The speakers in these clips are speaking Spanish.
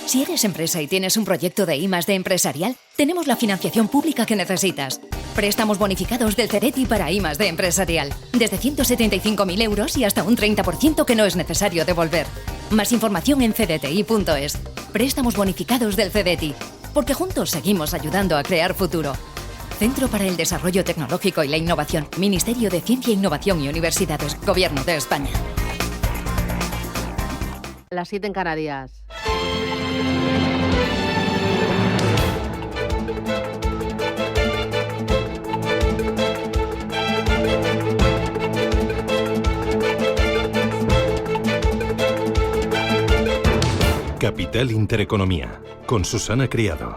Si eres empresa y tienes un proyecto de I+D empresarial, tenemos la financiación pública que necesitas. Préstamos bonificados del CEDETI para I+D empresarial. Desde 175.000 euros y hasta un 30% que no es necesario devolver. Más información en cdti.es. Préstamos bonificados del CEDETI. Porque juntos seguimos ayudando a crear futuro. Centro para el Desarrollo Tecnológico y la Innovación. Ministerio de Ciencia, Innovación y Universidades. Gobierno de España. Las 7 en Canarias. Capital Intereconomía, con Susana Criado.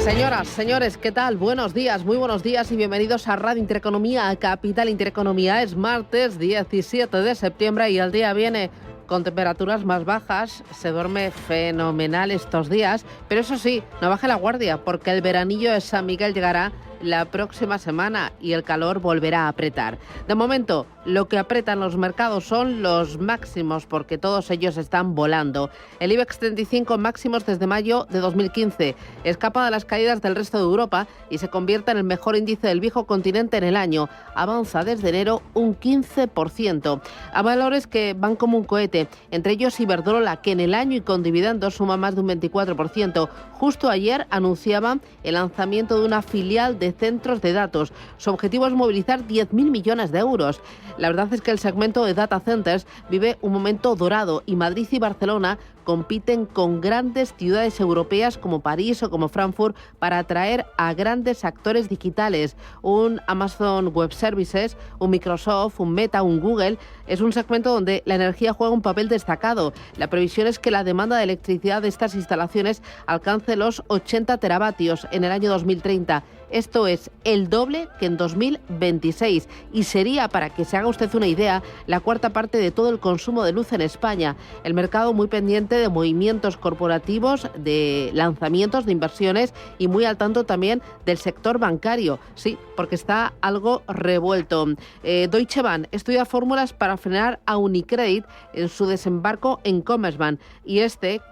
Señoras, señores, ¿qué tal? Buenos días, muy buenos días y bienvenidos a Radio Intereconomía, a Capital Intereconomía. Es martes 17 de septiembre y el día viene con temperaturas más bajas. Se duerme fenomenal estos días, pero eso sí, no baje la guardia porque el veranillo de San Miguel llegará la próxima semana y el calor volverá a apretar. De momento, lo que apretan los mercados son los máximos porque todos ellos están volando. El IBEX 35 máximos desde mayo de 2015. Escapa de las caídas del resto de Europa y se convierte en el mejor índice del viejo continente en el año. Avanza desde enero un 15%. A valores que van como un cohete, entre ellos Iberdrola, que en el año y con dividendos suma más de un 24%. Justo ayer anunciaban el lanzamiento de una filial de centros de datos. Su objetivo es movilizar 10.000 millones de euros. La verdad es que el segmento de data centers vive un momento dorado y Madrid y Barcelona compiten con grandes ciudades europeas como París o como Frankfurt para atraer a grandes actores digitales. Un Amazon Web Services, un Microsoft, un Meta, un Google. Es un segmento donde la energía juega un papel destacado. La previsión es que la demanda de electricidad de estas instalaciones alcance los 80 teravatios en el año 2030. Esto es el doble que en 2026 y sería, para que se haga usted una idea, la cuarta parte de todo el consumo de luz en España. El mercado muy pendiente de movimientos corporativos, de lanzamientos, de inversiones y muy al tanto también del sector bancario. Sí, porque está algo revuelto. Deutsche Bank estudia fórmulas para frenar a Unicredit en su desembarco en Commerzbank y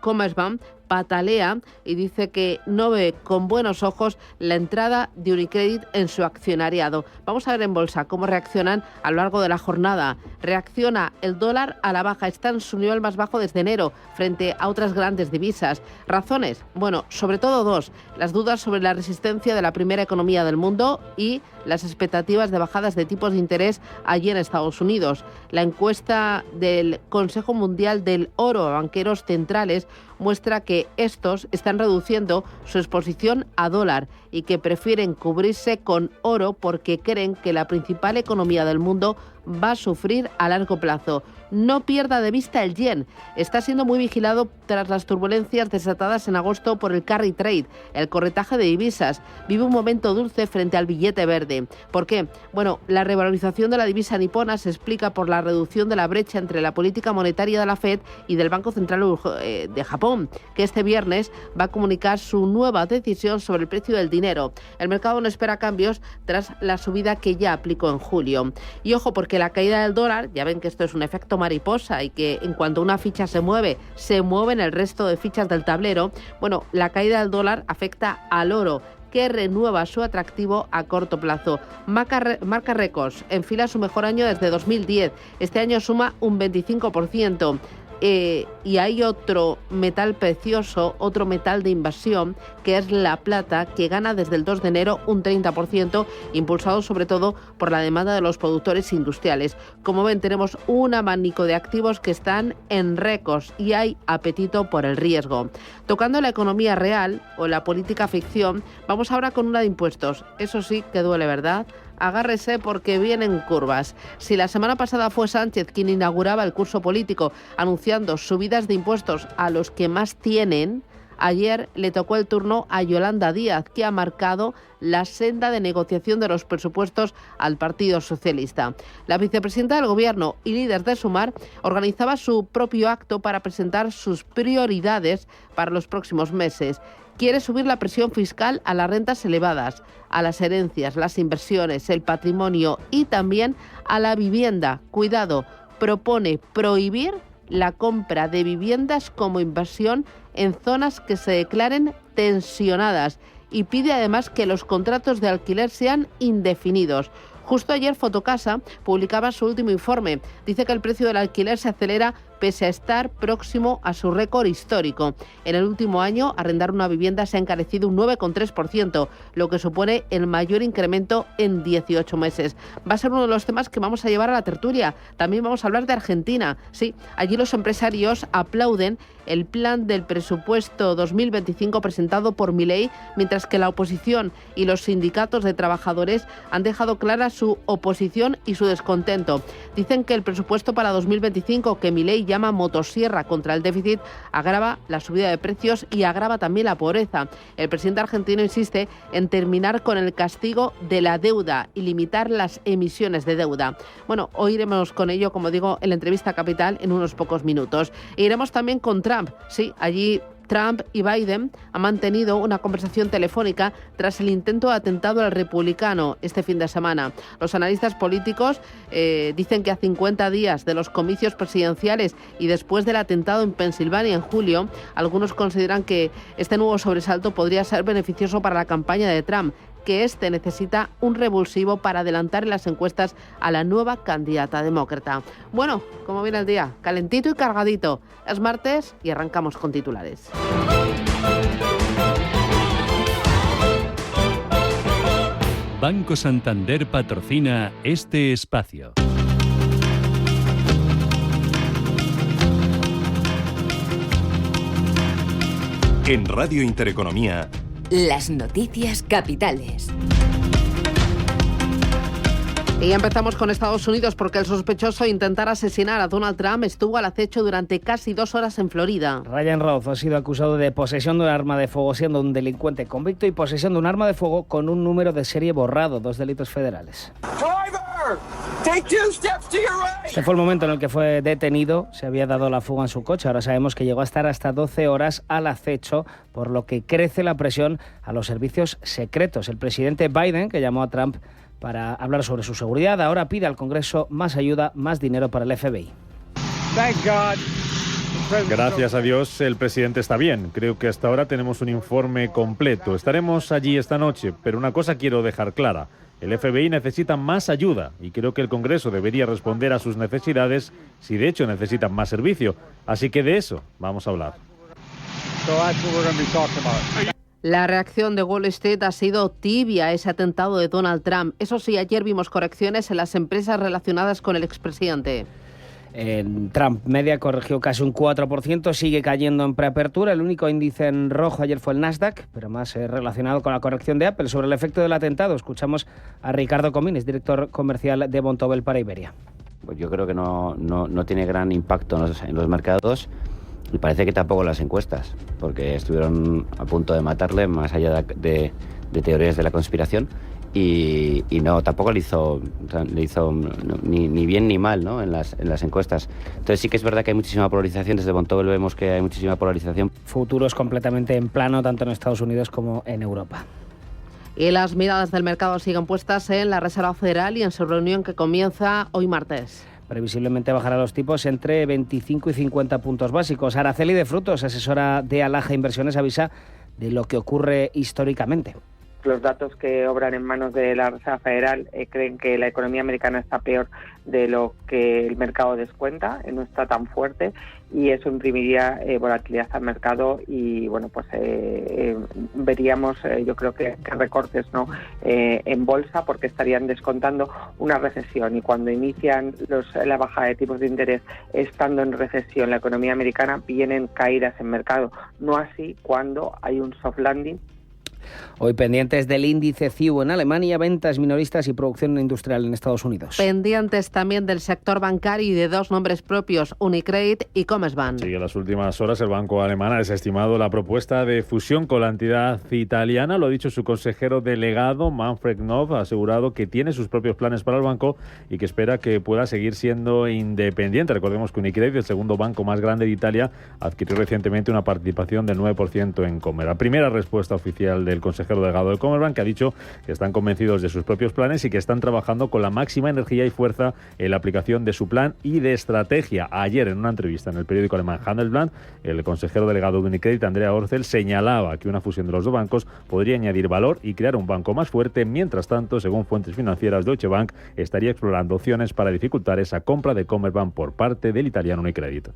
Commerzbank patalea y dice que no ve con buenos ojos la entrada de Unicredit en su accionariado. Vamos a ver en bolsa cómo reaccionan a lo largo de la jornada. Reacciona el dólar a la baja, está en su nivel más bajo desde enero frente a otras grandes divisas. ¿Razones? Bueno, sobre todo dos. Las dudas sobre la resistencia de la primera economía del mundo y las expectativas de bajadas de tipos de interés allí en Estados Unidos. La encuesta del Consejo Mundial del Oro a banqueros centrales muestra que estos están reduciendo su exposición a dólar y que prefieren cubrirse con oro porque creen que la principal economía del mundo va a sufrir a largo plazo. No pierda de vista el yen. Está siendo muy vigilado tras las turbulencias desatadas en agosto por el carry trade, el corretaje de divisas. Vive un momento dulce frente al billete verde. ¿Por qué? Bueno, la revalorización de la divisa nipona se explica por la reducción de la brecha entre la política monetaria de la Fed y del Banco Central de Japón, que este viernes va a comunicar su nueva decisión sobre el precio del dinero. El mercado no espera cambios tras la subida que ya aplicó en julio. Y ojo, porque la caída del dólar, ya ven que esto es un efecto mariposa y que en cuanto una ficha se mueven el resto de fichas del tablero. Bueno, la caída del dólar afecta al oro, que renueva su atractivo a corto plazo. Marca récords, enfila su mejor año desde 2010. Este año suma un 25%. Y hay otro metal precioso, otro metal de inversión, que es la plata, que gana desde el 2 de enero un 30%, impulsado sobre todo por la demanda de los productores industriales. Como ven, tenemos un abanico de activos que están en récords y hay apetito por el riesgo. Tocando la economía real o la política ficción, vamos ahora con una de impuestos. Eso sí que duele, ¿verdad? Agárrese porque vienen curvas. Si la semana pasada fue Sánchez quien inauguraba el curso político anunciando subidas de impuestos a los que más tienen, ayer le tocó el turno a Yolanda Díaz, que ha marcado la senda de negociación de los presupuestos al Partido Socialista. La vicepresidenta del Gobierno y líder de Sumar organizaba su propio acto para presentar sus prioridades para los próximos meses. quiere subir la presión fiscal a las rentas elevadas, a las herencias, las inversiones, el patrimonio y también a la vivienda. Cuidado, propone prohibir la compra de viviendas como inversión en zonas que se declaren tensionadas y pide además que los contratos de alquiler sean indefinidos. Justo ayer Fotocasa publicaba su último informe. Dice que el precio del alquiler se acelera pese a estar próximo a su récord histórico. En el último año, arrendar una vivienda se ha encarecido un 9,3%, lo que supone el mayor incremento en 18 meses. Va a ser uno de los temas que vamos a llevar a la tertulia. También vamos a hablar de Argentina. Sí, allí los empresarios aplauden el plan del presupuesto 2025 presentado por Milei, mientras que la oposición y los sindicatos de trabajadores han dejado clara su oposición y su descontento. Dicen que el presupuesto para 2025, que Milei llama motosierra contra el déficit, agrava la subida de precios y agrava también la pobreza. El presidente argentino insiste en terminar con el castigo de la deuda y limitar las emisiones de deuda. Bueno, hoy iremos con ello, como digo, en la entrevista Capital en unos pocos minutos. E iremos también con Trump. Sí, allí Trump y Biden han mantenido una conversación telefónica tras el intento de atentado al republicano este fin de semana. Los analistas políticos dicen que a 50 días de los comicios presidenciales y después del atentado en Pensilvania en julio, algunos consideran que este nuevo sobresalto podría ser beneficioso para la campaña de Trump, que este necesita un revulsivo para adelantar en las encuestas a la nueva candidata demócrata. Bueno, como viene el día, calentito y cargadito. Es martes y arrancamos con titulares. Banco Santander patrocina este espacio. En Radio Intereconomía, las noticias capitales. Y empezamos con Estados Unidos porque el sospechoso de intentar asesinar a Donald Trump estuvo al acecho durante casi 2 horas en Florida. Ryan Routh ha sido acusado de posesión de un arma de fuego siendo un delincuente convicto y posesión de un arma de fuego con un número de serie borrado, 2 delitos federales. Este fue el momento en el que fue detenido, se había dado la fuga en su coche. Ahora sabemos que llegó a estar hasta 12 horas al acecho, por lo que crece la presión a los servicios secretos. El presidente Biden, que llamó a Trump para hablar sobre su seguridad, ahora pide al Congreso más ayuda, más dinero para el FBI. Gracias a Dios, el presidente está bien. Creo que hasta ahora tenemos un informe completo. Estaremos allí esta noche, pero una cosa quiero dejar clara. El FBI necesita más ayuda y creo que el Congreso debería responder a sus necesidades si de hecho necesitan más servicio. Así que de eso vamos a hablar. La reacción de Wall Street ha sido tibia a ese atentado de Donald Trump. Eso sí, ayer vimos correcciones en las empresas relacionadas con el expresidente. Trump Media corrigió casi un 4%, sigue cayendo en preapertura. El único índice en rojo ayer fue el Nasdaq, pero más relacionado con la corrección de Apple. Sobre el efecto del atentado, escuchamos a Ricardo Comines, director comercial de Vontobel para Iberia. Pues yo creo que no tiene gran impacto en los mercados. Y parece que tampoco las encuestas, porque estuvieron a punto de matarle, más allá de teorías de la conspiración, y no, tampoco le hizo ni bien ni mal, ¿no? en las encuestas. Entonces sí que es verdad que hay muchísima polarización, desde Vontobel vemos que hay muchísima polarización. Futuros completamente en plano, tanto en Estados Unidos como en Europa. Y las miradas del mercado siguen puestas en la Reserva Federal y en su reunión que comienza hoy martes. Previsiblemente bajará los tipos entre 25 y 50 puntos básicos. Araceli de Frutos, asesora de Alaja Inversiones, avisa de lo que ocurre históricamente. Los datos que obran en manos de la Reserva Federal creen que la economía americana está peor de lo que el mercado descuenta, no está tan fuerte, y eso imprimiría volatilidad al mercado y bueno, pues veríamos yo creo que recortes, ¿no? En bolsa, porque estarían descontando una recesión, y cuando inician la bajada de tipos de interés estando en recesión la economía americana, vienen caídas en mercado, no así cuando hay un soft landing. Hoy pendientes del índice CIU en Alemania, ventas minoristas y producción industrial en Estados Unidos. Pendientes también del sector bancario y de dos nombres propios, UniCredit y Commerzbank. Sí, en las últimas horas el banco alemán ha desestimado la propuesta de fusión con la entidad italiana. Lo ha dicho su consejero delegado, Manfred Knof, ha asegurado que tiene sus propios planes para el banco y que espera que pueda seguir siendo independiente. Recordemos que UniCredit, el segundo banco más grande de Italia, adquirió recientemente una participación del 9% en Comer. La primera respuesta oficial del consejero delegado de Commerzbank, que ha dicho que están convencidos de sus propios planes y que están trabajando con la máxima energía y fuerza en la aplicación de su plan y de estrategia. Ayer, en una entrevista en el periódico alemán Handelsblatt, el consejero delegado de UniCredit, Andrea Orcel, señalaba que una fusión de los dos bancos podría añadir valor y crear un banco más fuerte. Mientras tanto, según fuentes financieras, Deutsche Bank estaría explorando opciones para dificultar esa compra de Commerzbank por parte del italiano UniCredit.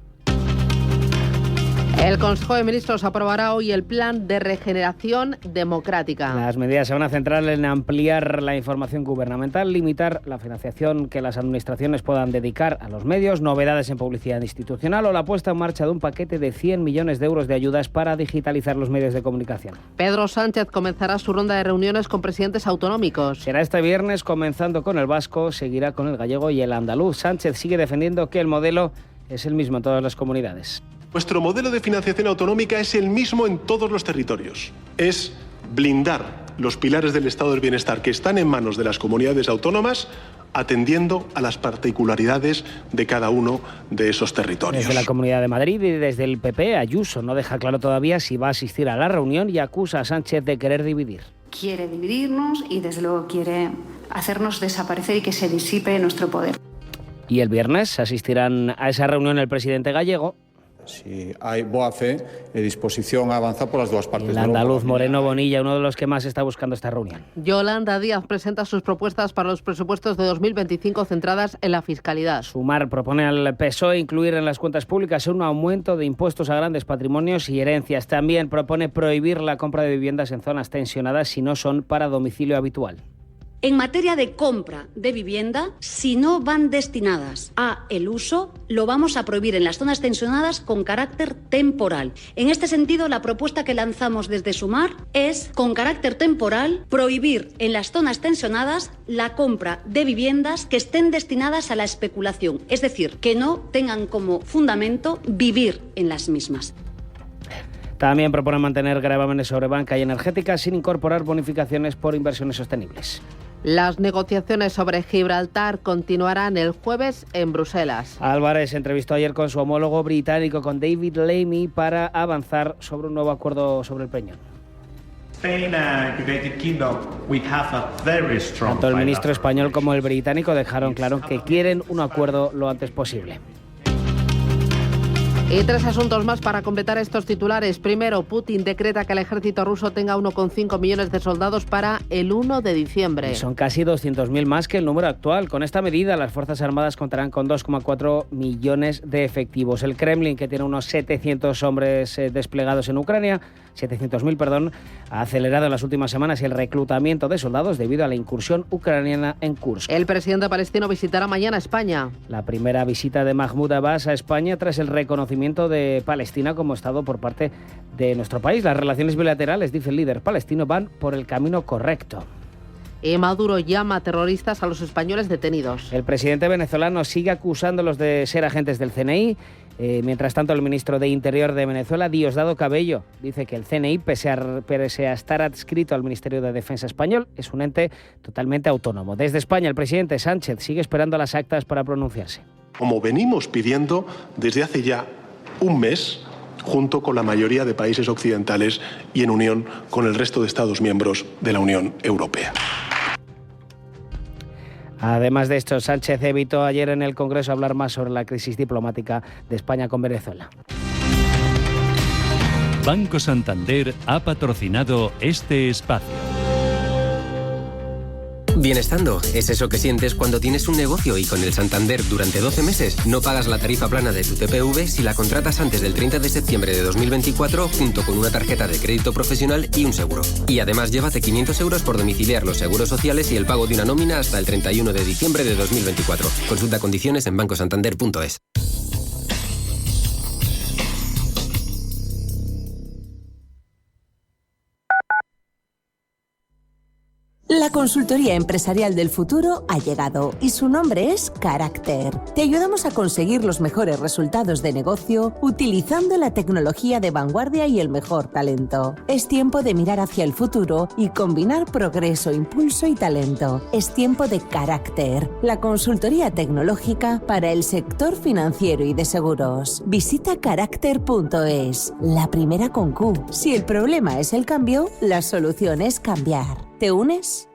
El Consejo de Ministros aprobará hoy el Plan de Regeneración Democrática. Las medidas se van a centrar en ampliar la información gubernamental, limitar la financiación que las administraciones puedan dedicar a los medios, novedades en publicidad institucional o la puesta en marcha de un paquete de 100 millones de euros de ayudas para digitalizar los medios de comunicación. Pedro Sánchez comenzará su ronda de reuniones con presidentes autonómicos. Será este viernes, comenzando con el vasco, seguirá con el gallego y el andaluz. Sánchez sigue defendiendo que el modelo es el mismo en todas las comunidades. Nuestro modelo de financiación autonómica es el mismo en todos los territorios. Es blindar los pilares del estado del bienestar que están en manos de las comunidades autónomas, atendiendo a las particularidades de cada uno de esos territorios. Desde la Comunidad de Madrid y desde el PP, Ayuso no deja claro todavía si va a asistir a la reunión y acusa a Sánchez de querer dividir. Quiere dividirnos y desde luego quiere hacernos desaparecer y que se disipe nuestro poder. Y el viernes asistirán a esa reunión el presidente gallego. Si hay boa fe y disposición a avanzar por las dos partes. El andaluz Moreno Bonilla, uno de los que más está buscando esta reunión. Yolanda Díaz presenta sus propuestas para los presupuestos de 2025 centradas en la fiscalidad. Sumar propone al PSOE incluir en las cuentas públicas un aumento de impuestos a grandes patrimonios y herencias. También propone prohibir la compra de viviendas en zonas tensionadas si no son para domicilio habitual. En materia de compra de vivienda, si no van destinadas a el uso, lo vamos a prohibir en las zonas tensionadas con carácter temporal. En este sentido, la propuesta que lanzamos desde Sumar es, con carácter temporal, prohibir en las zonas tensionadas la compra de viviendas que estén destinadas a la especulación, es decir, que no tengan como fundamento vivir en las mismas. También proponen mantener gravámenes sobre banca y energética sin incorporar bonificaciones por inversiones sostenibles. Las negociaciones sobre Gibraltar continuarán el jueves en Bruselas. Álvarez se entrevistó ayer con su homólogo británico, con David Lammy, para avanzar sobre un nuevo acuerdo sobre el Peñón. Tanto el ministro español como el británico dejaron claro que quieren un acuerdo lo antes posible. Y tres asuntos más para completar estos titulares. Primero, Putin decreta que el ejército ruso tenga 1,5 millones de soldados para el 1 de diciembre. Y son casi 200.000 más que el número actual. Con esta medida, las Fuerzas Armadas contarán con 2,4 millones de efectivos. El Kremlin, que tiene unos 700 hombres desplegados en Ucrania, 700.000, ha acelerado en las últimas semanas el reclutamiento de soldados debido a la incursión ucraniana en Kursk. El presidente palestino visitará mañana España. La primera visita de Mahmoud Abbas a España tras el reconocimiento de Palestina como Estado por parte de nuestro país. Las relaciones bilaterales, dice el líder palestino, van por el camino correcto. Y Maduro llama terroristas a los españoles detenidos. El presidente venezolano sigue acusándolos de ser agentes del CNI. Mientras tanto, el ministro de Interior de Venezuela, Diosdado Cabello, dice que el CNI, pese a estar adscrito al Ministerio de Defensa español, es un ente totalmente autónomo. Desde España, el presidente Sánchez sigue esperando las actas para pronunciarse. Como venimos pidiendo desde hace ya un mes, junto con la mayoría de países occidentales y en unión con el resto de Estados miembros de la Unión Europea. Además de esto, Sánchez evitó ayer en el Congreso hablar más sobre la crisis diplomática de España con Venezuela. Banco Santander ha patrocinado este espacio. Bienestando es eso que sientes cuando tienes un negocio y con el Santander durante 12 meses no pagas la tarifa plana de tu TPV si la contratas antes del 30 de septiembre de 2024 junto con una tarjeta de crédito profesional y un seguro. Y además llévate 500 euros por domiciliar los seguros sociales y el pago de una nómina hasta el 31 de diciembre de 2024. Consulta condiciones en bancosantander.es. consultoría empresarial del futuro ha llegado y su nombre es Carácter. Te ayudamos a conseguir los mejores resultados de negocio utilizando la tecnología de vanguardia y el mejor talento. Es tiempo de mirar hacia el futuro y combinar progreso, impulso y talento. Es tiempo de Carácter, la consultoría tecnológica para el sector financiero y de seguros. Visita carácter.es, la primera con Q. Si el problema es el cambio, la solución es cambiar. ¿Te unes?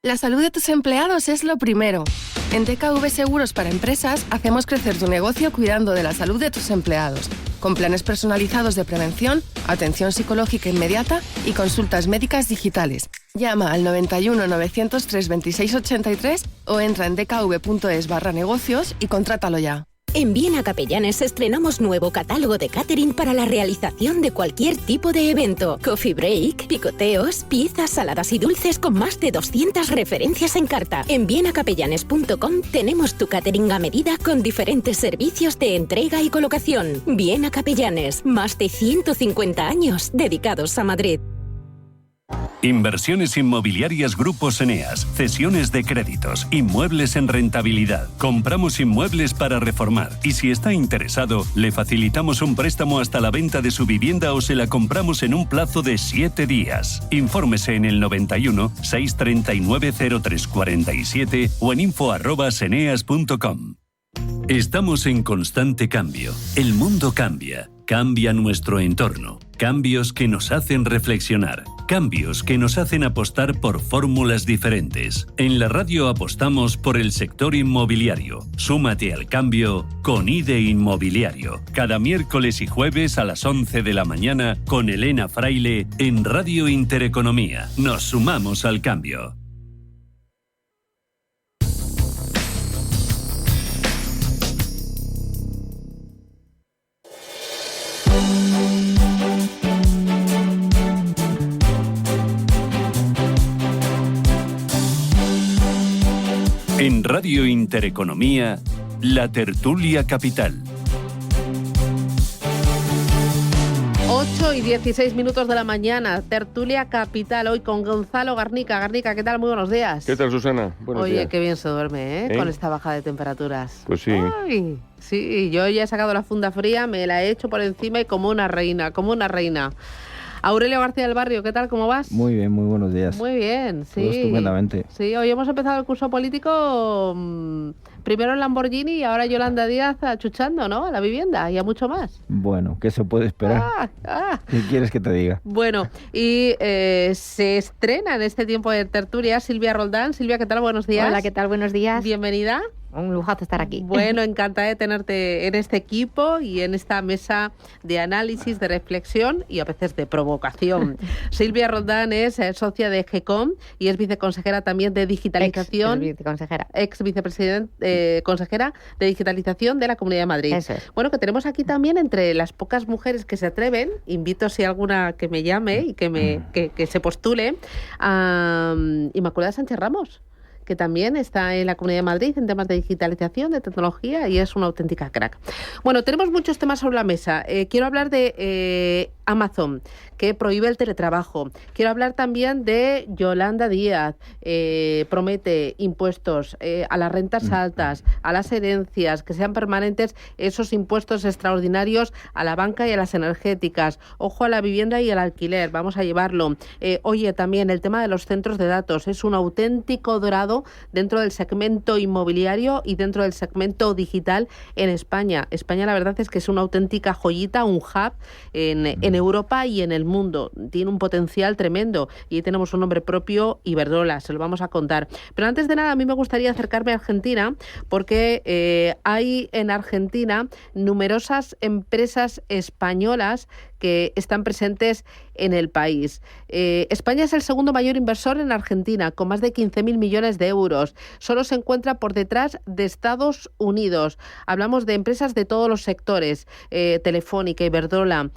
La salud de tus empleados es lo primero. En DKV Seguros para Empresas hacemos crecer tu negocio cuidando de la salud de tus empleados, con planes personalizados de prevención, atención psicológica inmediata y consultas médicas digitales. Llama al 91 903 26 83 o entra en dkv.es/negocios y contrátalo ya. En Viena Capellanes estrenamos nuevo catálogo de catering para la realización de cualquier tipo de evento. Coffee break, picoteos, pizzas, saladas y dulces con más de 200 referencias en carta. En vienacapellanes.com tenemos tu catering a medida con diferentes servicios de entrega y colocación. Viena Capellanes, más de 150 años dedicados a Madrid. Inversiones inmobiliarias Grupos Eneas, cesiones de créditos, inmuebles en rentabilidad. Compramos inmuebles para reformar y si está interesado, le facilitamos un préstamo hasta la venta de su vivienda o se la compramos en un plazo de 7 días. Infórmese en el 91 639 0347 o en info@eneas.com. Estamos en constante cambio. El mundo cambia. Cambia nuestro entorno. Cambios que nos hacen reflexionar. Cambios que nos hacen apostar por fórmulas diferentes. En la radio apostamos por el sector inmobiliario. Súmate al cambio con IDE Inmobiliario. Cada miércoles y jueves a las 11 de la mañana con Elena Fraile en Radio Intereconomía. Nos sumamos al cambio. En Radio Intereconomía, la tertulia capital. 8 y 16 minutos de la mañana, tertulia capital, hoy con Gonzalo Garnica. Garnica, ¿qué tal? Muy buenos días. ¿Qué tal, Susana? Buenos días. Qué bien se duerme, con esta baja de temperaturas. Pues sí. Ay, sí, yo ya he sacado la funda fría, me la he hecho por encima y como una reina, como una reina. Aurelio García del Barrio, ¿qué tal? ¿Cómo vas? Muy bien, muy buenos días. Muy bien, sí. Todo estupendamente. Sí, hoy hemos empezado el curso político primero en Lamborghini y ahora Yolanda Díaz achuchando, ¿no? A la vivienda y a mucho más. Bueno, ¿qué se puede esperar? ¿Qué quieres que te diga? Bueno, y se estrena en este tiempo de tertulia Silvia Roldán. Silvia, ¿qué tal? Buenos días. Hola, ¿qué tal? Buenos días. Bienvenida. Un lujazo estar aquí. Bueno, encantada de tenerte en este equipo y en esta mesa de análisis, de reflexión y a veces de provocación. Silvia Roldán es socia de GECOM y es viceconsejera también de digitalización. Ex vicepresidente, consejera de digitalización de la Comunidad de Madrid. Eso es. Bueno, que tenemos aquí también entre las pocas mujeres que se atreven, invito si alguna que me llame y que se postule, a Inmaculada Sánchez Ramos, que también está en la Comunidad de Madrid en temas de digitalización, de tecnología y es una auténtica crack. Bueno, tenemos muchos temas sobre la mesa. Quiero hablar de Amazon, que prohíbe el teletrabajo. Quiero hablar también de Yolanda Díaz, promete impuestos a las rentas altas, a las herencias, que sean permanentes esos impuestos extraordinarios a la banca y a las energéticas. Ojo a la vivienda y al alquiler, vamos a llevarlo. Oye, también el tema de los centros de datos es un auténtico dorado dentro del segmento inmobiliario y dentro del segmento digital en España. España, la verdad es que es una auténtica joyita, un hub en Europa y en el mundo. Tiene un potencial tremendo y ahí tenemos un nombre propio, Iberdrola, se lo vamos a contar. Pero antes de nada, a mí me gustaría acercarme a Argentina porque hay en Argentina numerosas empresas españolas que están presentes en el país. España es el segundo mayor inversor en Argentina, con más de 15.000 millones de euros. Solo se encuentra por detrás de Estados Unidos. Hablamos de empresas de todos los sectores, Telefónica, Iberdrola,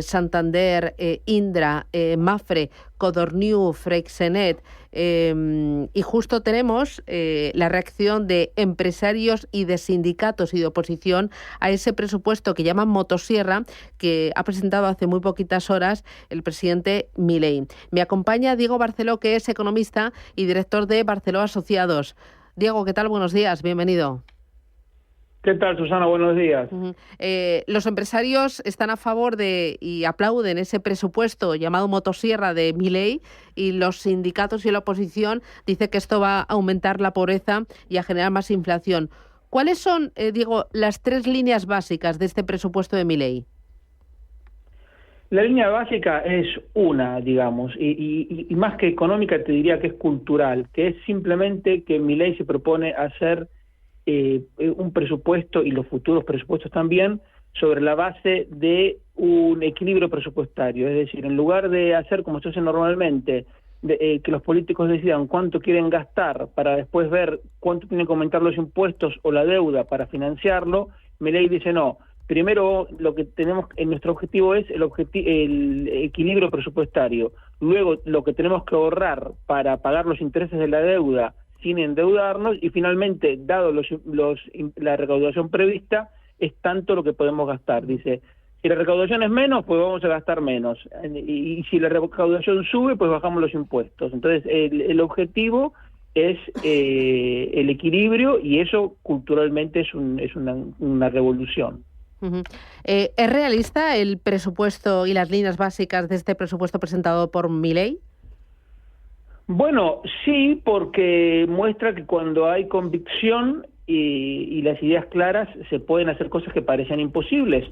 Santander, Indra, Mafre, Codorniu, Freixenet, y justo tenemos la reacción de empresarios y de sindicatos y de oposición a ese presupuesto que llaman motosierra, que ha presentado hace muy poquitas horas el presidente Milei. Me acompaña Diego Barceló, que es economista y director de Barceló Asociados. Diego, ¿qué tal? Buenos días, bienvenido. ¿Qué tal, Susana? Buenos días. Los empresarios están a favor de y aplauden ese presupuesto llamado motosierra de Milei, y los sindicatos y la oposición dicen que esto va a aumentar la pobreza y a generar más inflación. ¿Cuáles son, Diego, las 3 líneas básicas de este presupuesto de Milei? La línea básica es una, digamos, y más que económica te diría que es cultural, que es simplemente que Milei se propone hacer un presupuesto, y los futuros presupuestos también, sobre la base de un equilibrio presupuestario. Es decir, en lugar de hacer como se hace normalmente, que los políticos decidan cuánto quieren gastar para después ver cuánto tienen que aumentar los impuestos o la deuda para financiarlo, Milei dice no. Primero, lo que tenemos en nuestro objetivo es el equilibrio presupuestario. Luego, lo que tenemos que ahorrar para pagar los intereses de la deuda sin endeudarnos, y finalmente, dado la recaudación prevista, es tanto lo que podemos gastar. Dice, si la recaudación es menos, pues vamos a gastar menos. Y si la recaudación sube, pues bajamos los impuestos. Entonces, el objetivo es el equilibrio, y eso culturalmente es una revolución. ¿Es realista el presupuesto y las líneas básicas de este presupuesto presentado por Milei? Bueno, sí, porque muestra que cuando hay convicción y las ideas claras se pueden hacer cosas que parecían imposibles.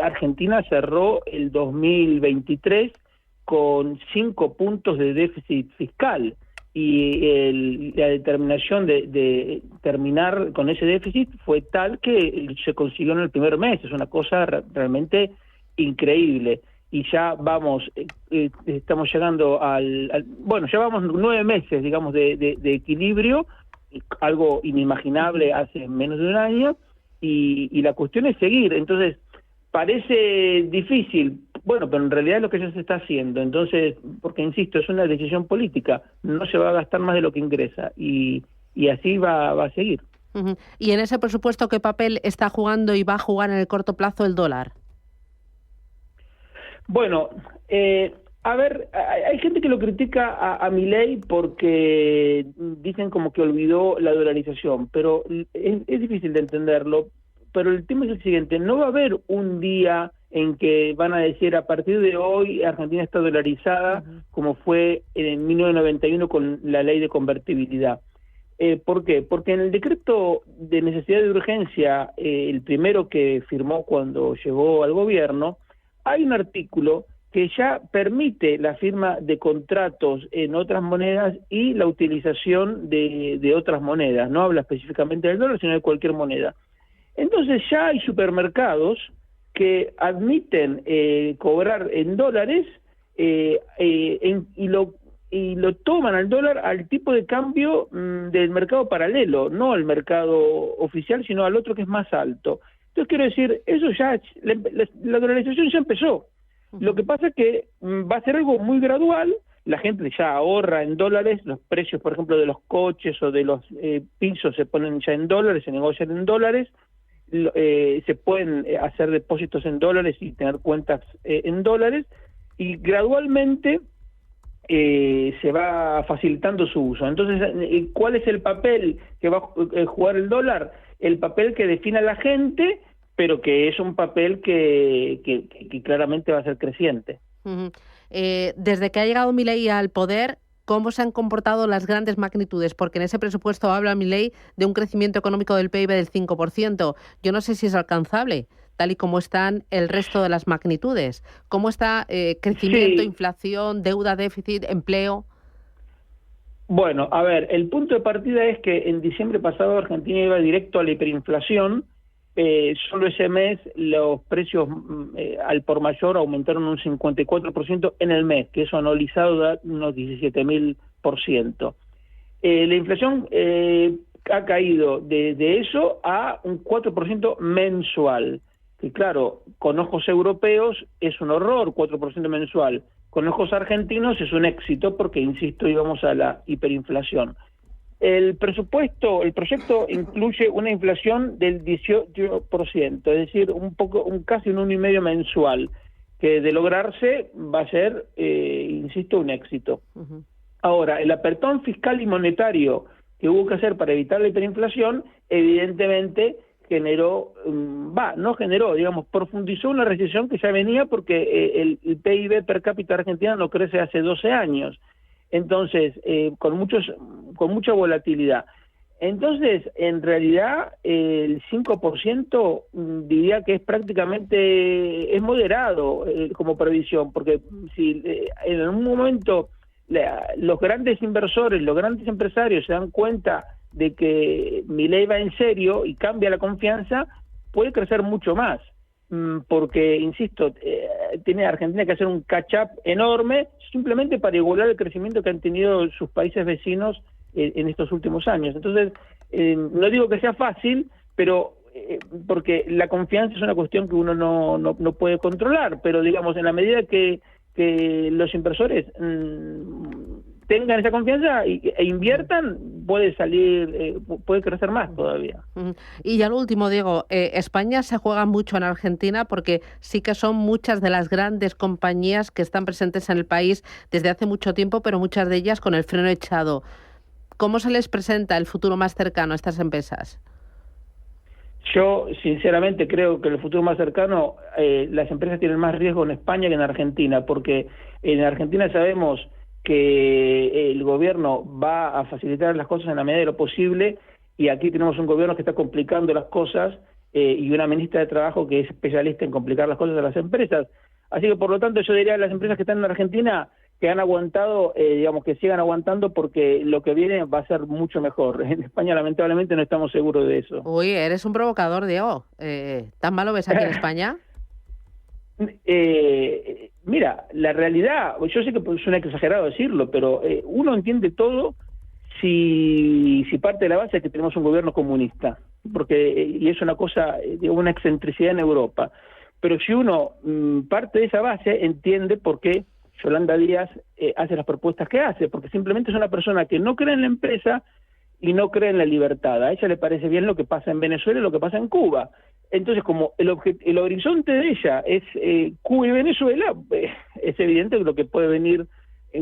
Argentina cerró el 2023 con 5 puntos de déficit fiscal, y la determinación de terminar con ese déficit fue tal que se consiguió en el primer mes. Es una cosa realmente increíble. Y ya vamos, estamos llegando bueno, llevamos 9 meses, digamos, de equilibrio, algo inimaginable hace menos de un año, y la cuestión es seguir. Entonces, parece difícil, bueno, pero en realidad es lo que ya se está haciendo. Entonces, porque insisto, es una decisión política, no se va a gastar más de lo que ingresa, y así va a seguir. ¿Y en ese presupuesto qué papel está jugando y va a jugar en el corto plazo el dólar? Bueno, a ver, hay gente que lo critica a Milei porque dicen como que olvidó la dolarización, pero es difícil de entenderlo. Pero el tema es el siguiente: no va a haber un día en que van a decir a partir de hoy Argentina está dolarizada, como fue en 1991 con la ley de convertibilidad. ¿Por qué? Porque en el decreto de necesidad de urgencia, el primero que firmó cuando llegó al gobierno, hay un artículo que ya permite la firma de contratos en otras monedas y la utilización de otras monedas. No habla específicamente del dólar, sino de cualquier moneda. Entonces ya hay supermercados que admiten cobrar en dólares y lo toman al dólar al tipo de cambio del mercado paralelo, no al mercado oficial, sino al otro que es más alto. Entonces quiero decir, eso ya, la dolarización ya empezó. Lo que pasa es que va a ser algo muy gradual. La gente ya ahorra en dólares, los precios, por ejemplo, de los coches o de los pisos se ponen ya en dólares, se negocian en dólares, se pueden hacer depósitos en dólares y tener cuentas en dólares, y gradualmente se va facilitando su uso. Entonces, ¿cuál es el papel que va a jugar el dólar? El papel que define a la gente, pero que es un papel que claramente va a ser creciente. Desde que ha llegado Milei al poder, ¿cómo se han comportado las grandes magnitudes? Porque en ese presupuesto habla Milei de un crecimiento económico del PIB del 5%. Yo no sé si es alcanzable, tal y como están el resto de las magnitudes. ¿Cómo está crecimiento, inflación, deuda, déficit, empleo? Bueno, a ver, el punto de partida es que en diciembre pasado Argentina iba directo a la hiperinflación. Solo ese mes los precios al por mayor aumentaron un 54% en el mes, que eso anualizado da unos 17.000%. La inflación ha caído de eso a un 4% mensual, que claro, con ojos europeos es un horror, 4% mensual. con ojos argentinos es un éxito porque, insisto, íbamos a la hiperinflación. El proyecto incluye una inflación del 18%, es decir, casi un 1,5% mensual, que de lograrse va a ser, insisto, un éxito. Ahora, el apretón fiscal y monetario que hubo que hacer para evitar la hiperinflación, evidentemente profundizó una recesión que ya venía porque el PIB per cápita argentino no crece hace 12 años. Entonces, con mucha volatilidad. Entonces, en realidad, el 5% diría que es prácticamente, es moderado como previsión, porque si en algún momento los grandes inversores, los grandes empresarios se dan cuenta de que Milei va en serio y cambia la confianza, puede crecer mucho más. Porque, insisto, tiene Argentina que hacer un catch-up enorme simplemente para igualar el crecimiento que han tenido sus países vecinos en estos últimos años. Entonces, no digo que sea fácil, pero porque la confianza es una cuestión que uno no puede controlar, pero digamos, en la medida que los inversores tengan esa confianza e inviertan, puede crecer más todavía. Y ya lo último, Diego, España se juega mucho en Argentina porque sí que son muchas de las grandes compañías que están presentes en el país desde hace mucho tiempo, pero muchas de ellas con el freno echado. ¿Cómo se les presenta el futuro más cercano a estas empresas? Yo, sinceramente, creo que en el futuro más cercano las empresas tienen más riesgo en España que en Argentina, porque en Argentina sabemos que el gobierno va a facilitar las cosas en la medida de lo posible, y aquí tenemos un gobierno que está complicando las cosas y una ministra de Trabajo que es especialista en complicar las cosas a las empresas. Así que, por lo tanto, yo diría a las empresas que están en Argentina que han aguantado, que sigan aguantando, porque lo que viene va a ser mucho mejor. En España, lamentablemente, no estamos seguros de eso. Uy, eres un provocador, Diego. ¿Tan malo ves aquí en España? Mira, la realidad, yo sé que suena exagerado decirlo, pero uno entiende todo si parte de la base es que tenemos un gobierno comunista, y es una cosa, una excentricidad en Europa. Pero si uno parte de esa base, entiende por qué Yolanda Díaz hace las propuestas que hace, porque simplemente es una persona que no cree en la empresa y no cree en la libertad. A ella le parece bien lo que pasa en Venezuela y lo que pasa en Cuba. Entonces, como el horizonte de ella es Cuba y Venezuela, es evidente que lo que puede venir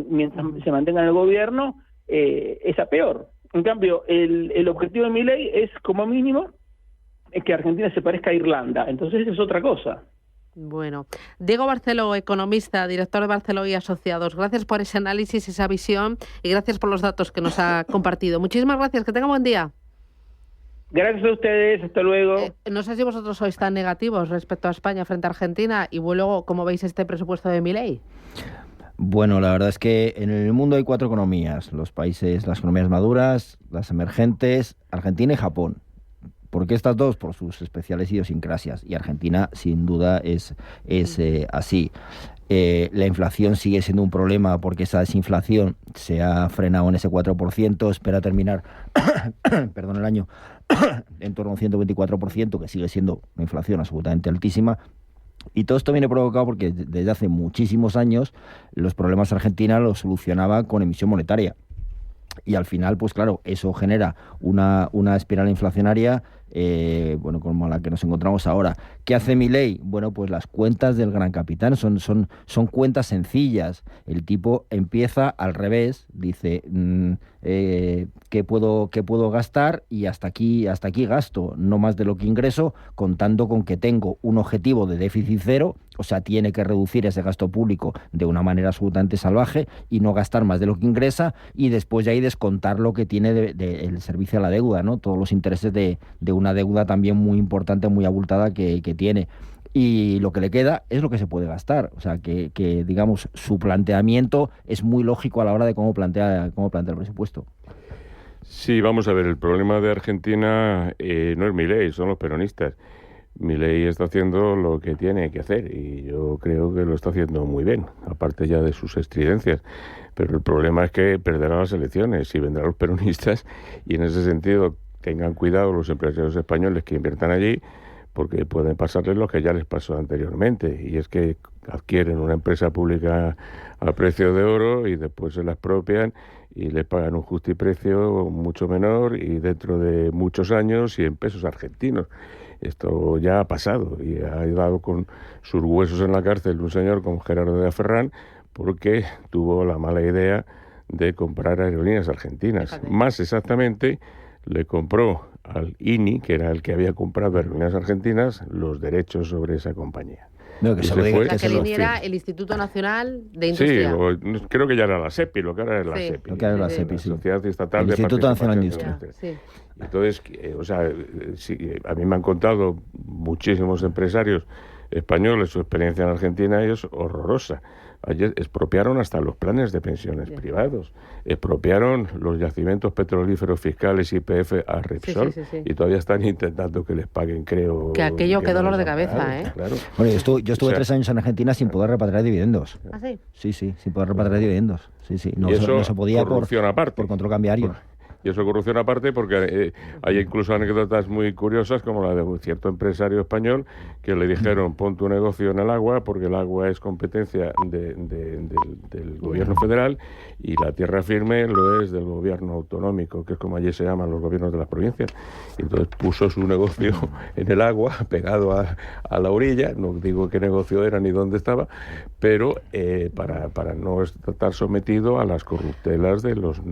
mientras se mantenga en el gobierno es a peor. En cambio, el objetivo de Milei es, como mínimo, es que Argentina se parezca a Irlanda. Entonces, esa es otra cosa. Bueno, Diego Barceló, economista, director de Barceló y Asociados, gracias por ese análisis, esa visión, y gracias por los datos que nos ha compartido. Muchísimas gracias, que tenga buen día. Gracias a ustedes, hasta luego. No sé si vosotros sois tan negativos respecto a España frente a Argentina, y luego, ¿cómo veis este presupuesto de Milei? Bueno, la verdad es que en el mundo hay 4 economías, las economías maduras, las emergentes, Argentina y Japón. ¿Por qué estas dos? Por sus especiales idiosincrasias, y Argentina sin duda es así. La inflación sigue siendo un problema porque esa desinflación se ha frenado en ese 4%, espera terminar el año en torno a un 124%, que sigue siendo una inflación absolutamente altísima. Y todo esto viene provocado porque desde hace muchísimos años los problemas de Argentina los solucionaba con emisión monetaria. Y al final, pues claro, eso genera una espiral inflacionaria como la que nos encontramos ahora. ¿Qué hace Milei? Bueno, pues las cuentas del gran capitán son cuentas sencillas. El tipo empieza al revés, dice ¿qué puedo gastar? Y hasta aquí gasto, no más de lo que ingreso, contando con que tengo un objetivo de déficit cero. O sea, tiene que reducir ese gasto público de una manera absolutamente salvaje y no gastar más de lo que ingresa, y después de ahí descontar lo que tiene el servicio a la deuda, ¿no? Todos los intereses de una deuda también muy importante, muy abultada que tiene. Y lo que le queda es lo que se puede gastar. O sea, que digamos, su planteamiento es muy lógico a la hora de cómo plantea el presupuesto. Sí, vamos a ver, el problema de Argentina no es Milei, son los peronistas. Milei está haciendo lo que tiene que hacer y yo creo que lo está haciendo muy bien, aparte ya de sus estridencias. Pero el problema es que perderá las elecciones y vendrán los peronistas, y en ese sentido tengan cuidado los empresarios españoles que inviertan allí, porque pueden pasarles lo que ya les pasó anteriormente, y es que adquieren una empresa pública a precio de oro y después se la expropian y le pagan un justiprecio mucho menor y dentro de muchos años y en pesos argentinos. Esto ya ha pasado y ha dado con sus huesos en la cárcel un señor como Gerardo de Aferrán porque tuvo la mala idea de comprar aerolíneas argentinas. Fíjate. Más exactamente, le compró al INI, que era el que había comprado aerolíneas argentinas, los derechos sobre esa compañía. No, que el INI era el Instituto Nacional de Industria. Sí, creo que ya era la SEPI, lo que ahora es la SEPI. Lo que era la SEPI, sí. Sociedad Estatal el de Instituto Nacional de Industria. Sí. Entonces, sí, a mí me han contado muchísimos empresarios españoles su experiencia en Argentina y es horrorosa. Ayer expropiaron hasta los planes de pensiones privados, expropiaron los yacimientos petrolíferos fiscales YPF a Repsol y todavía están intentando que les paguen, creo. Que aquello qué dolor de cabeza, ¿eh? Claro. Bueno, yo estuve 3 años en Argentina sin poder repatriar dividendos. ¿Ah, sí? Sí, sin poder repatriar dividendos. Sí. No, y eso, no se podía por control cambiario. Y eso corrupción aparte porque hay incluso anécdotas muy curiosas como la de un cierto empresario español que le dijeron pon tu negocio en el agua porque el agua es competencia del gobierno federal y la tierra firme lo es del gobierno autonómico, que es como allí se llaman los gobiernos de las provincias. Y entonces puso su negocio en el agua, pegado a la orilla, no digo qué negocio era ni dónde estaba, pero para no estar sometido a las corruptelas de los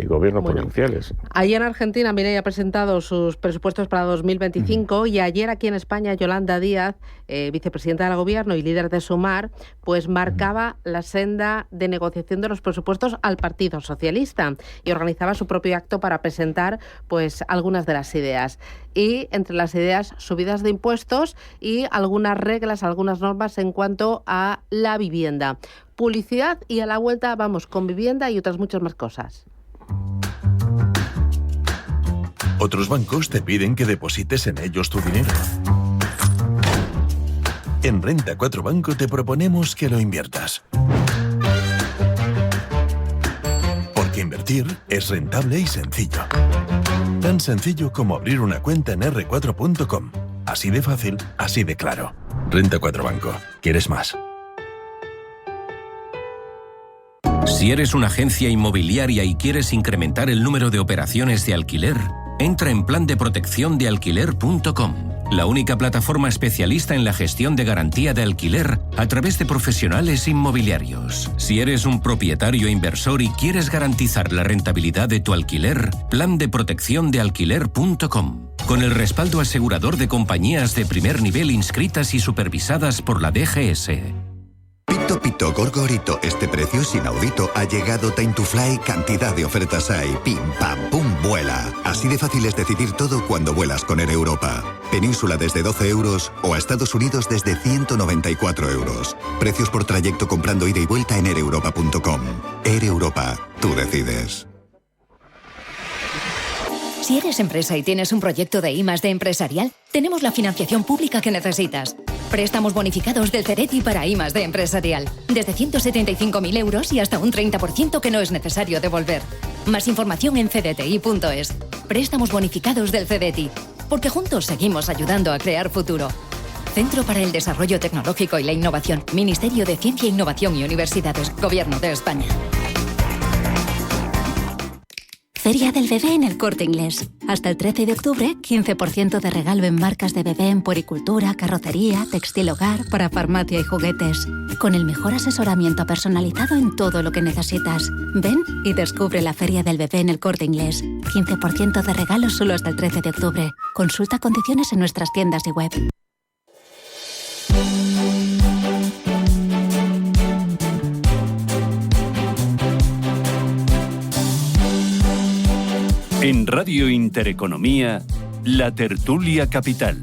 gobiernos provinciales. Ayer en Argentina, Milei ha presentado sus presupuestos para 2025 y ayer aquí en España, Yolanda Díaz, vicepresidenta del Gobierno y líder de Sumar, pues marcaba la senda de negociación de los presupuestos al Partido Socialista y organizaba su propio acto para presentar pues algunas de las ideas. Y entre las ideas, subidas de impuestos y algunas reglas, algunas normas en cuanto a la vivienda. Publicidad y a la vuelta vamos con vivienda y otras muchas más cosas. Otros bancos te piden que deposites en ellos tu dinero. En Renta 4 Banco te proponemos que lo inviertas. Porque invertir es rentable y sencillo. Tan sencillo como abrir una cuenta en r4.com. Así de fácil, así de claro. Renta 4 Banco. ¿Quieres más? Si eres una agencia inmobiliaria y quieres incrementar el número de operaciones de alquiler, entra en plandeprotecciondealquiler.com, la única plataforma especialista en la gestión de garantía de alquiler a través de profesionales inmobiliarios. Si eres un propietario inversor y quieres garantizar la rentabilidad de tu alquiler, plandeprotecciondealquiler.com, con el respaldo asegurador de compañías de primer nivel inscritas y supervisadas por la DGS. Pito Pito Gorgorito, este precio es inaudito. Ha llegado Time to Fly, cantidad de ofertas hay. Pim pam pum, vuela. Así de fácil es decidir todo cuando vuelas con Air Europa. Península desde 12 euros o a Estados Unidos desde 194 euros. Precios por trayecto comprando ida y vuelta en aereuropa.com. Air Europa, tú decides. Si eres empresa y tienes un proyecto de I+D empresarial, tenemos la financiación pública que necesitas. Préstamos bonificados del Cereti para I+D empresarial. Desde 175.000 euros y hasta un 30% que no es necesario devolver. Más información en cdti.es. Préstamos bonificados del Cereti. Porque juntos seguimos ayudando a crear futuro. Centro para el Desarrollo Tecnológico y la Innovación. Ministerio de Ciencia, Innovación y Universidades. Gobierno de España. Feria del Bebé en El Corte Inglés. Hasta el 13 de octubre, 15% de regalo en marcas de bebé en puericultura, carrocería, textil hogar, para farmacia y juguetes. Con el mejor asesoramiento personalizado en todo lo que necesitas. Ven y descubre la Feria del Bebé en El Corte Inglés. 15% de regalo solo hasta el 13 de octubre. Consulta condiciones en nuestras tiendas y web. En Radio Intereconomía, La Tertulia Capital.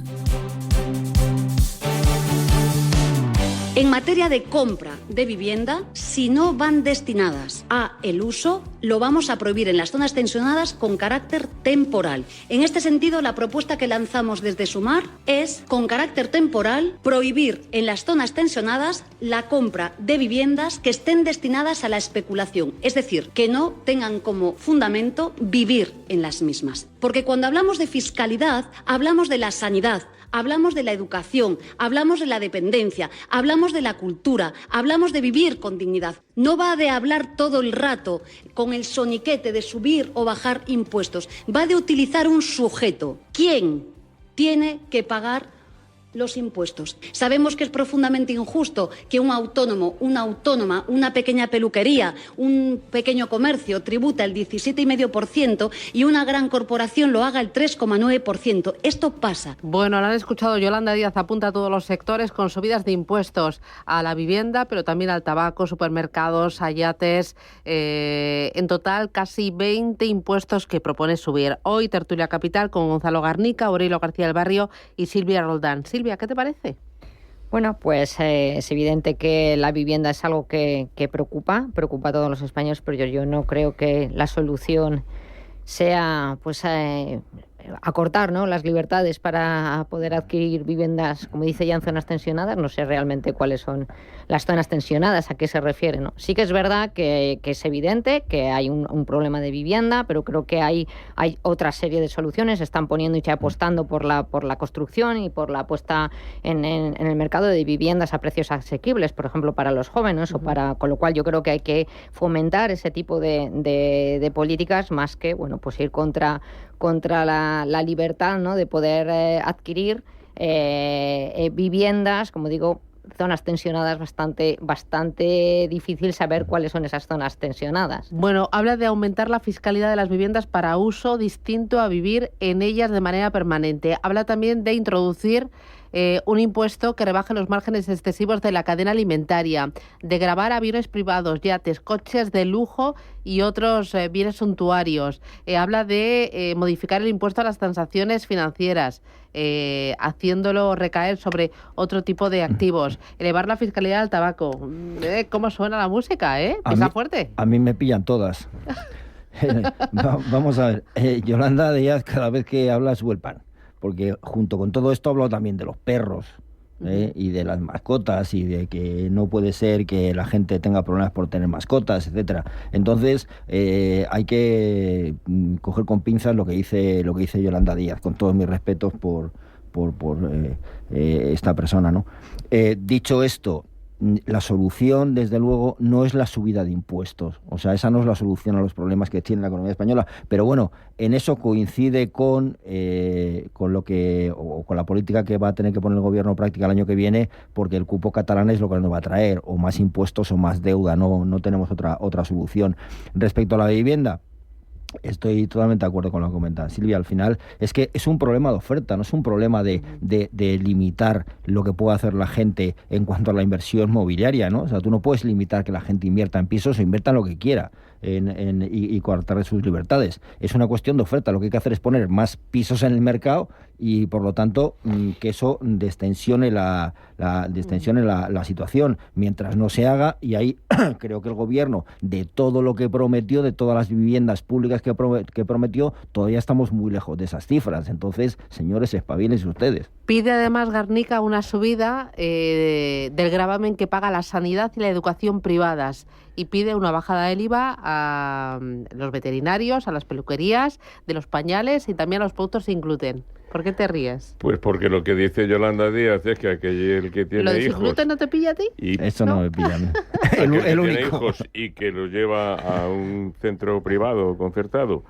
En materia de compra de vivienda, si no van destinadas a el uso, lo vamos a prohibir en las zonas tensionadas con carácter temporal. En este sentido, la propuesta que lanzamos desde Sumar es, con carácter temporal, prohibir en las zonas tensionadas la compra de viviendas que estén destinadas a la especulación, es decir, que no tengan como fundamento vivir en las mismas. Porque cuando hablamos de fiscalidad, hablamos de la sanidad, hablamos de la educación, hablamos de la dependencia, hablamos de la cultura, hablamos de vivir con dignidad. No va de hablar todo el rato con el soniquete de subir o bajar impuestos. Va de utilizar un sujeto. ¿Quién tiene que pagar los impuestos? Sabemos que es profundamente injusto que un autónomo, una autónoma, una pequeña peluquería, un pequeño comercio tributa el 17,5% y una gran corporación lo haga el 3,9%. Esto pasa. Bueno, lo han escuchado. Yolanda Díaz apunta a todos los sectores con subidas de impuestos a la vivienda, pero también al tabaco, supermercados, a yates. En total, casi 20 impuestos que propone subir. Hoy, Tertulia Capital con Gonzalo Garnica, Aurelio García del Barrio y Silvia Roldán. Silvia, ¿qué te parece? Bueno, pues es evidente que la vivienda es algo que preocupa a todos los españoles, pero yo no creo que la solución sea pues acortar, ¿no?, las libertades para poder adquirir viviendas, como dice ya, en zonas tensionadas. No sé realmente cuáles son las zonas tensionadas, a qué se refiere, ¿no? Sí que es verdad que es evidente que hay un problema de vivienda, pero creo que hay otra serie de soluciones. Se están poniendo y apostando por la construcción y por la apuesta en el mercado de viviendas a precios asequibles, por ejemplo, para los jóvenes, con lo cual yo creo que hay que fomentar ese tipo de políticas más que, bueno, pues ir contra la libertad, ¿no?, de poder adquirir viviendas, como digo, zonas tensionadas. Bastante difícil saber cuáles son esas zonas tensionadas. Bueno, habla de aumentar la fiscalidad de las viviendas para uso distinto a vivir en ellas de manera permanente. Habla también de introducir un impuesto que rebaje los márgenes excesivos de la cadena alimentaria, de gravar aviones privados, yates, coches de lujo y otros bienes suntuarios. Habla de modificar el impuesto a las transacciones financieras, haciéndolo recaer sobre otro tipo de activos, elevar la fiscalidad al tabaco. ¿Cómo suena la música? ¿Pisa fuerte? A mí me pillan todas. Vamos a ver, Yolanda Díaz cada vez que habla sube el pan, porque junto con todo esto hablo también de los perros y de las mascotas y de que no puede ser que la gente tenga problemas por tener mascotas, etcétera. Entonces hay que coger con pinzas lo que dice Yolanda Díaz, con todos mis respetos por esta persona, ¿no? Dicho esto, la solución, desde luego, no es la subida de impuestos. O sea, esa no es la solución a los problemas que tiene la economía española. Pero bueno, en eso coincide con la política que va a tener que poner el gobierno práctica el año que viene, porque el cupo catalán es lo que nos va a traer, o más impuestos o más deuda. No tenemos otra solución. Respecto a la vivienda, estoy totalmente de acuerdo con lo que comenta Silvia. Al final es que es un problema de oferta, no es un problema de limitar lo que puede hacer la gente en cuanto a la inversión mobiliaria, ¿no? O sea, tú no puedes limitar que la gente invierta en pisos o invierta en lo que quiera y coartar sus libertades. Es una cuestión de oferta. Lo que hay que hacer es poner más pisos en el mercado y, por lo tanto, que eso destensione la situación. Mientras no se haga, y ahí creo que el gobierno, de todo lo que prometió, de todas las viviendas públicas que prometió, todavía estamos muy lejos de esas cifras. Entonces, señores, espabilense ustedes. Pide además Garnica una subida del gravamen que paga la sanidad y la educación privadas, y pide una bajada del IVA a los veterinarios, a las peluquerías, de los pañales y también a los productos sin gluten. ¿Por qué te ríes? Pues porque lo que dice Yolanda Díaz es que aquel que tiene hijos... ¿Lo de sin hijos, gluten no te pilla a ti? Eso no me pilla a mí. el único. Tiene hijos y que los lleva a un centro privado o concertado,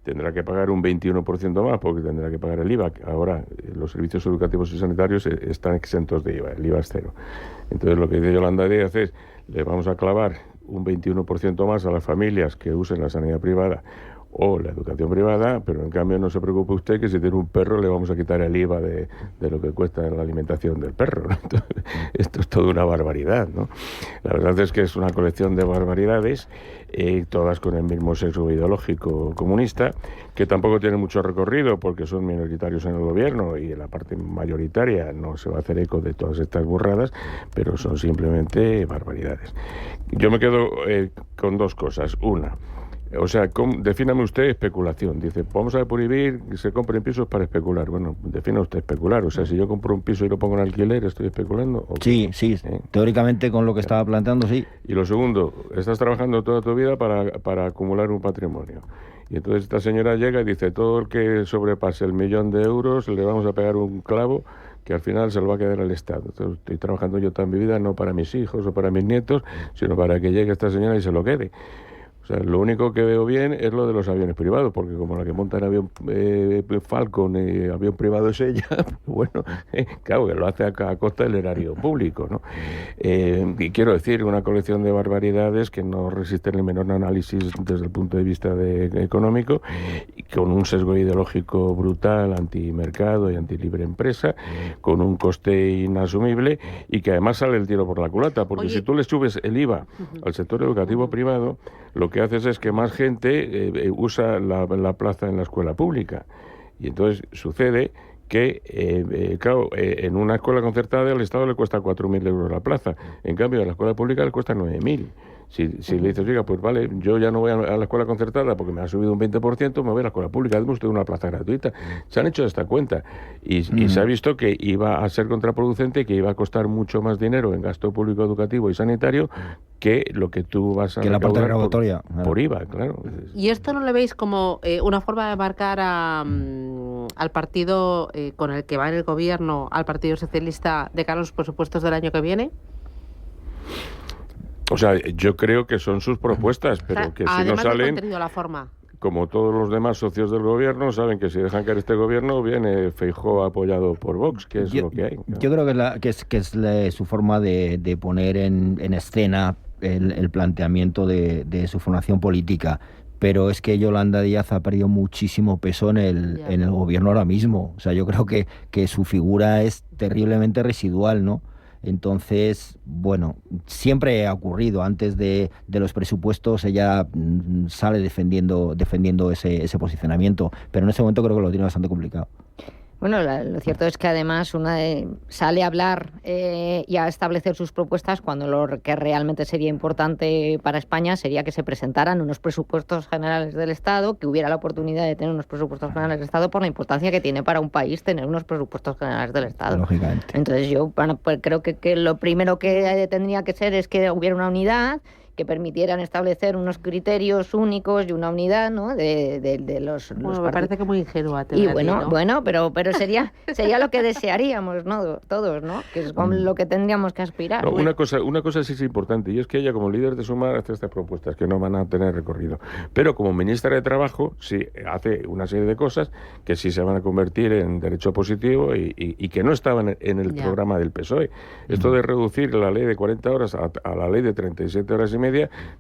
tendrá que pagar un 21% más, porque tendrá que pagar el IVA. Ahora los servicios educativos y sanitarios están exentos de IVA, el IVA es cero. Entonces lo que dice Yolanda Díaz es, le vamos a clavar un 21% más a las familias que usen la sanidad privada o la educación privada, pero en cambio no se preocupe usted que si tiene un perro le vamos a quitar el IVA de lo que cuesta la alimentación del perro, ¿no? Entonces, esto es toda una barbaridad, ¿no? La verdad es que es una colección de barbaridades, todas con el mismo sesgo ideológico comunista, que tampoco tiene mucho recorrido porque son minoritarios en el gobierno y en la parte mayoritaria no se va a hacer eco de todas estas burradas, pero son simplemente barbaridades. Yo me quedo con dos cosas. Una, o sea, defíname usted especulación. Dice, vamos a prohibir que se compren pisos para especular. Bueno, defina usted especular. O sea, si yo compro un piso y lo pongo en alquiler, ¿estoy especulando? Sí, teóricamente con lo que estaba planteando, sí. Y lo segundo, estás trabajando toda tu vida para acumular un patrimonio. Y entonces esta señora llega y dice, todo el que sobrepase el 1.000.000 de euros le vamos a pegar un clavo que al final se lo va a quedar al Estado. Entonces, estoy trabajando yo toda mi vida no para mis hijos o para mis nietos, sino para que llegue esta señora y se lo quede. O sea, lo único que veo bien es lo de los aviones privados, porque como la que monta el avión Falcon, avión privado es ella, bueno, claro, que lo hace a costa del erario público, ¿no? Y quiero decir, una colección de barbaridades que no resisten el menor análisis desde el punto de vista económico, y con un sesgo ideológico brutal, antimercado y antilibre empresa, con un coste inasumible, y que además sale el tiro por la culata, porque si tú le subes el IVA al sector educativo privado, lo que haces es que más gente usa la plaza en la escuela pública. Y entonces sucede que, claro, en una escuela concertada al Estado le cuesta 4.000 euros la plaza. En cambio, a la escuela pública le cuesta 9.000. Si le dices, oiga, pues vale, yo ya no voy a la escuela concertada porque me ha subido un 20%, me voy a la escuela pública, dame usted una plaza gratuita. Se han hecho esta cuenta y se ha visto que iba a ser contraproducente, que iba a costar mucho más dinero en gasto público educativo y sanitario que lo que tú vas a que la parte graduatoria por IVA, claro. ¿Y esto no lo veis como una forma de marcar al partido con el que va en el gobierno, al Partido Socialista, de cara a los presupuestos del año que viene? O sea, yo creo que son sus propuestas, pero que si no salen, la forma. Como todos los demás socios del gobierno, saben que si dejan caer este gobierno, viene Feijóo apoyado por Vox, que es lo que hay. ¿No? Yo creo que es su forma de poner en escena el planteamiento de su formación política. Pero es que Yolanda Díaz ha perdido muchísimo peso en el gobierno ahora mismo. O sea, yo creo que su figura es terriblemente residual, ¿no? Entonces, bueno, siempre ha ocurrido. Antes de los presupuestos ella sale defendiendo ese posicionamiento, pero en ese momento creo que lo tiene bastante complicado. Bueno, lo cierto es que además sale a hablar y a establecer sus propuestas cuando lo que realmente sería importante para España sería que se presentaran unos presupuestos generales del Estado, que hubiera la oportunidad de tener unos presupuestos generales del Estado por la importancia que tiene para un país tener unos presupuestos generales del Estado. Lógicamente. Entonces yo pues creo que lo primero que tendría que ser es que hubiera una unidad que permitieran establecer unos criterios únicos y una unidad, ¿no? de los me parece que muy ingenua. Y bueno, pero sería lo que desearíamos, ¿no? Todos, ¿no? Que es lo que tendríamos que aspirar. No, una cosa sí es importante, y es que ella como líder de Sumar hace estas propuestas que no van a tener recorrido. Pero como ministra de Trabajo sí hace una serie de cosas que sí se van a convertir en derecho positivo y que no estaban en el programa del PSOE. Esto de reducir la ley de 40 horas a la ley de 37 horas y media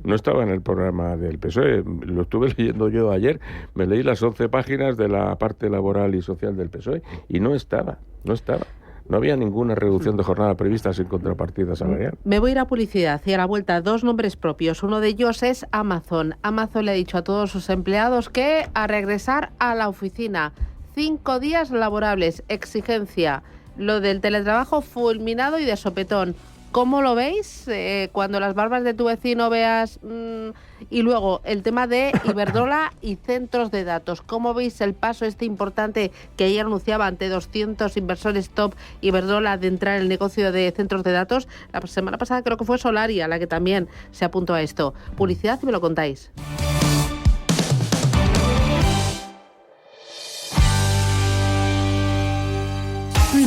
no estaba en el programa del PSOE. Lo estuve leyendo yo ayer, me leí las 11 páginas de la parte laboral y social del PSOE y no estaba. No había ninguna reducción de jornada prevista sin contrapartida salarial. Me voy a ir a publicidad y a la vuelta 2 nombres propios. Uno de ellos es Amazon. Amazon le ha dicho a todos sus empleados que a regresar a la oficina. 5 días laborables, exigencia. Lo del teletrabajo fulminado y de sopetón. ¿Cómo lo veis? Cuando las barbas de tu vecino veas... y luego, el tema de Iberdrola y centros de datos. ¿Cómo veis el paso importante que ayer anunciaba ante 200 inversores top Iberdrola de entrar en el negocio de centros de datos? La semana pasada creo que fue Solaria la que también se apuntó a esto. Publicidad y me lo contáis.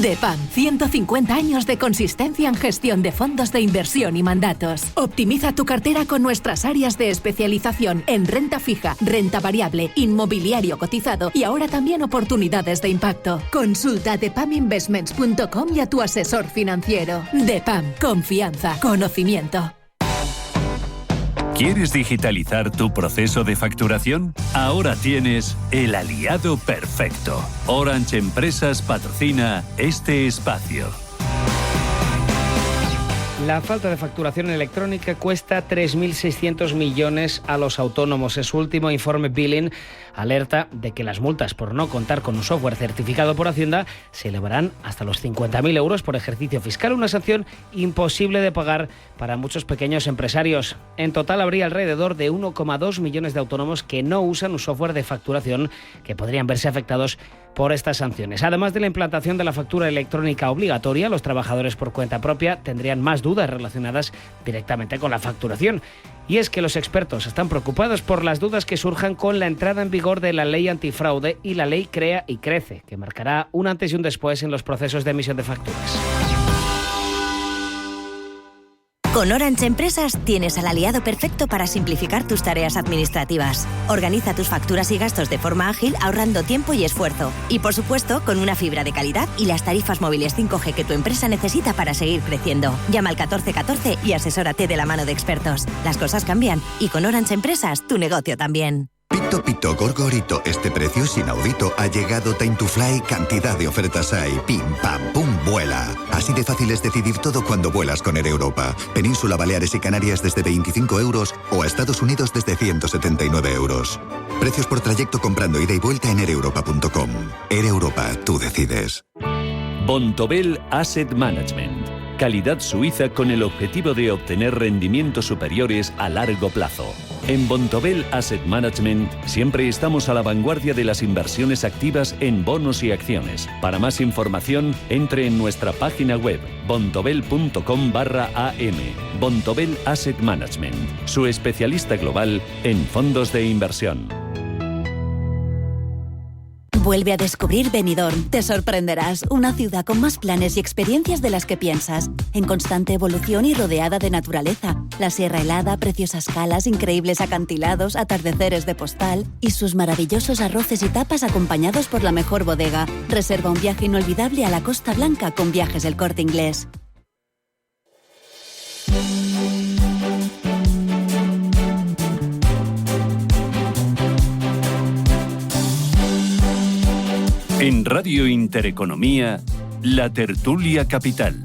DEPAM, 150 años de consistencia en gestión de fondos de inversión y mandatos. Optimiza tu cartera con nuestras áreas de especialización en renta fija, renta variable, inmobiliario cotizado y ahora también oportunidades de impacto. Consulta depaminvestments.com y a tu asesor financiero. DEPAM, confianza, conocimiento. ¿Quieres digitalizar tu proceso de facturación? Ahora tienes el aliado perfecto. Orange Empresas patrocina este espacio. La falta de facturación electrónica cuesta 3.600 millones a los autónomos. En su último informe Billing alerta de que las multas por no contar con un software certificado por Hacienda se elevarán hasta los 50.000 euros por ejercicio fiscal, una sanción imposible de pagar para muchos pequeños empresarios. En total habría alrededor de 1,2 millones de autónomos que no usan un software de facturación que podrían verse afectados por estas sanciones. Además de la implantación de la factura electrónica obligatoria, los trabajadores por cuenta propia tendrían más dudas relacionadas directamente con la facturación. Y es que los expertos están preocupados por las dudas que surjan con la entrada en vigor de la ley antifraude y la ley Crea y Crece, que marcará un antes y un después en los procesos de emisión de facturas. Con Orange Empresas tienes al aliado perfecto para simplificar tus tareas administrativas. Organiza tus facturas y gastos de forma ágil, ahorrando tiempo y esfuerzo. Y por supuesto, con una fibra de calidad y las tarifas móviles 5G que tu empresa necesita para seguir creciendo. Llama al 1414 y asesórate de la mano de expertos. Las cosas cambian y con Orange Empresas tu negocio también. Pito Pito Gorgorito, este precio es inaudito. Ha llegado Time to Fly, cantidad de ofertas hay. Pim, pam, pum, vuela. Así de fácil es decidir todo cuando vuelas con Air Europa. Península, Baleares y Canarias desde 25 euros o a Estados Unidos desde 179 euros. Precios por trayecto comprando ida y vuelta en aereuropa.com. Air Europa, tú decides. Bontobel Asset Management. Calidad suiza con el objetivo de obtener rendimientos superiores a largo plazo. En Bontobel Asset Management siempre estamos a la vanguardia de las inversiones activas en bonos y acciones. Para más información, entre en nuestra página web bontobel.com/am. Bontobel Asset Management, su especialista global en fondos de inversión. Vuelve a descubrir Benidorm. Te sorprenderás. Una ciudad con más planes y experiencias de las que piensas. En constante evolución y rodeada de naturaleza. La sierra helada, preciosas calas, increíbles acantilados, atardeceres de postal y sus maravillosos arroces y tapas acompañados por la mejor bodega. Reserva un viaje inolvidable a la Costa Blanca con Viajes El Corte Inglés. En Radio Intereconomía, la tertulia capital.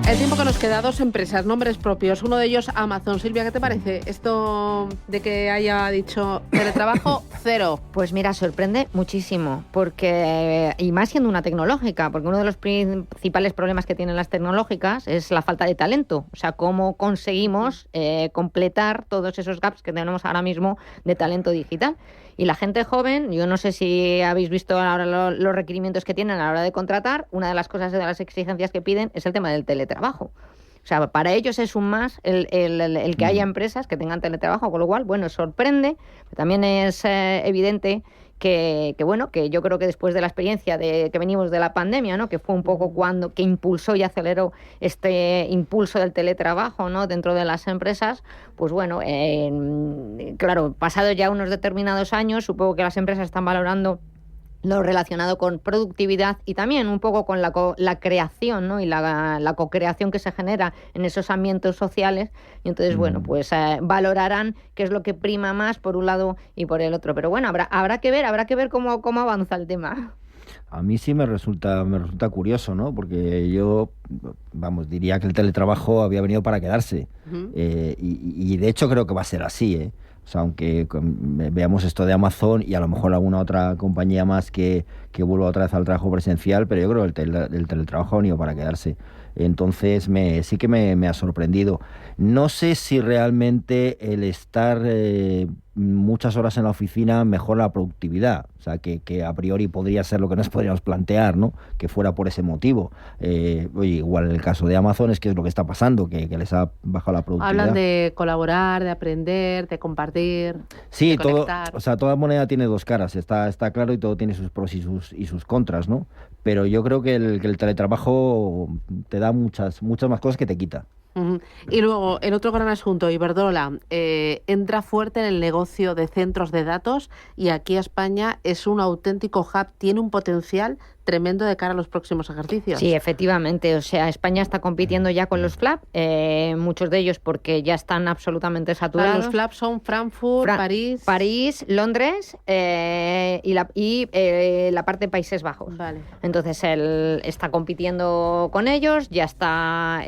El tiempo que nos queda, dos empresas, nombres propios, uno de ellos Amazon. Silvia, ¿qué te parece esto de que haya dicho teletrabajo cero? Pues mira, sorprende muchísimo, porque y más siendo una tecnológica, porque uno de los principales problemas que tienen las tecnológicas es la falta de talento. O sea, cómo conseguimos completar todos esos gaps que tenemos ahora mismo de talento digital. Y la gente joven, yo no sé si habéis visto ahora los requerimientos que tienen a la hora de contratar, una de las cosas, de las exigencias que piden es el tema del teletrabajo. O sea, para ellos es un más el que haya empresas que tengan teletrabajo, con lo cual, bueno, sorprende, pero también es evidente que bueno, que yo creo que después de la experiencia que venimos de la pandemia, ¿no? Que fue un poco que impulsó y aceleró este impulso del teletrabajo, ¿no? Dentro de las empresas, pues bueno, claro, pasados ya unos determinados años, supongo que las empresas están valorando lo relacionado con productividad y también un poco con la creación, ¿no? Y la co-creación que se genera en esos ambientes sociales. Y entonces, bueno, pues valorarán qué es lo que prima más por un lado y por el otro. Pero bueno, habrá que ver cómo avanza el tema. A mí sí me resulta curioso, ¿no? Porque yo, diría que el teletrabajo había venido para quedarse. Y de hecho creo que va a ser así, ¿eh? O sea, aunque veamos esto de Amazon y a lo mejor alguna otra compañía más que vuelva otra vez al trabajo presencial, pero yo creo que el teletrabajo ha venido para quedarse. Entonces sí que me ha sorprendido. No sé si realmente el estar muchas horas en la oficina mejora la productividad. O sea, que a priori podría ser lo que nos podríamos plantear, ¿no? Que fuera por ese motivo. Igual en el caso de Amazon es que es lo que está pasando, que les ha bajado la productividad. Hablan de colaborar, de aprender, de compartir, sí, de conectar. O sea, toda moneda tiene dos caras, está claro, y todo tiene sus pros y sus contras, ¿no? Pero yo creo que el teletrabajo te da muchas más cosas que te quita. Y luego, el otro gran asunto, Iberdrola entra fuerte en el negocio de centros de datos y aquí España es un auténtico hub, tiene un potencial tremendo de cara a los próximos ejercicios. Sí, efectivamente. O sea, España está compitiendo ya con los FLAP, muchos de ellos porque ya están absolutamente saturados. Los FLAP son Frankfurt, París, Londres y la parte de Países Bajos. Vale. Entonces él está compitiendo con ellos, ya está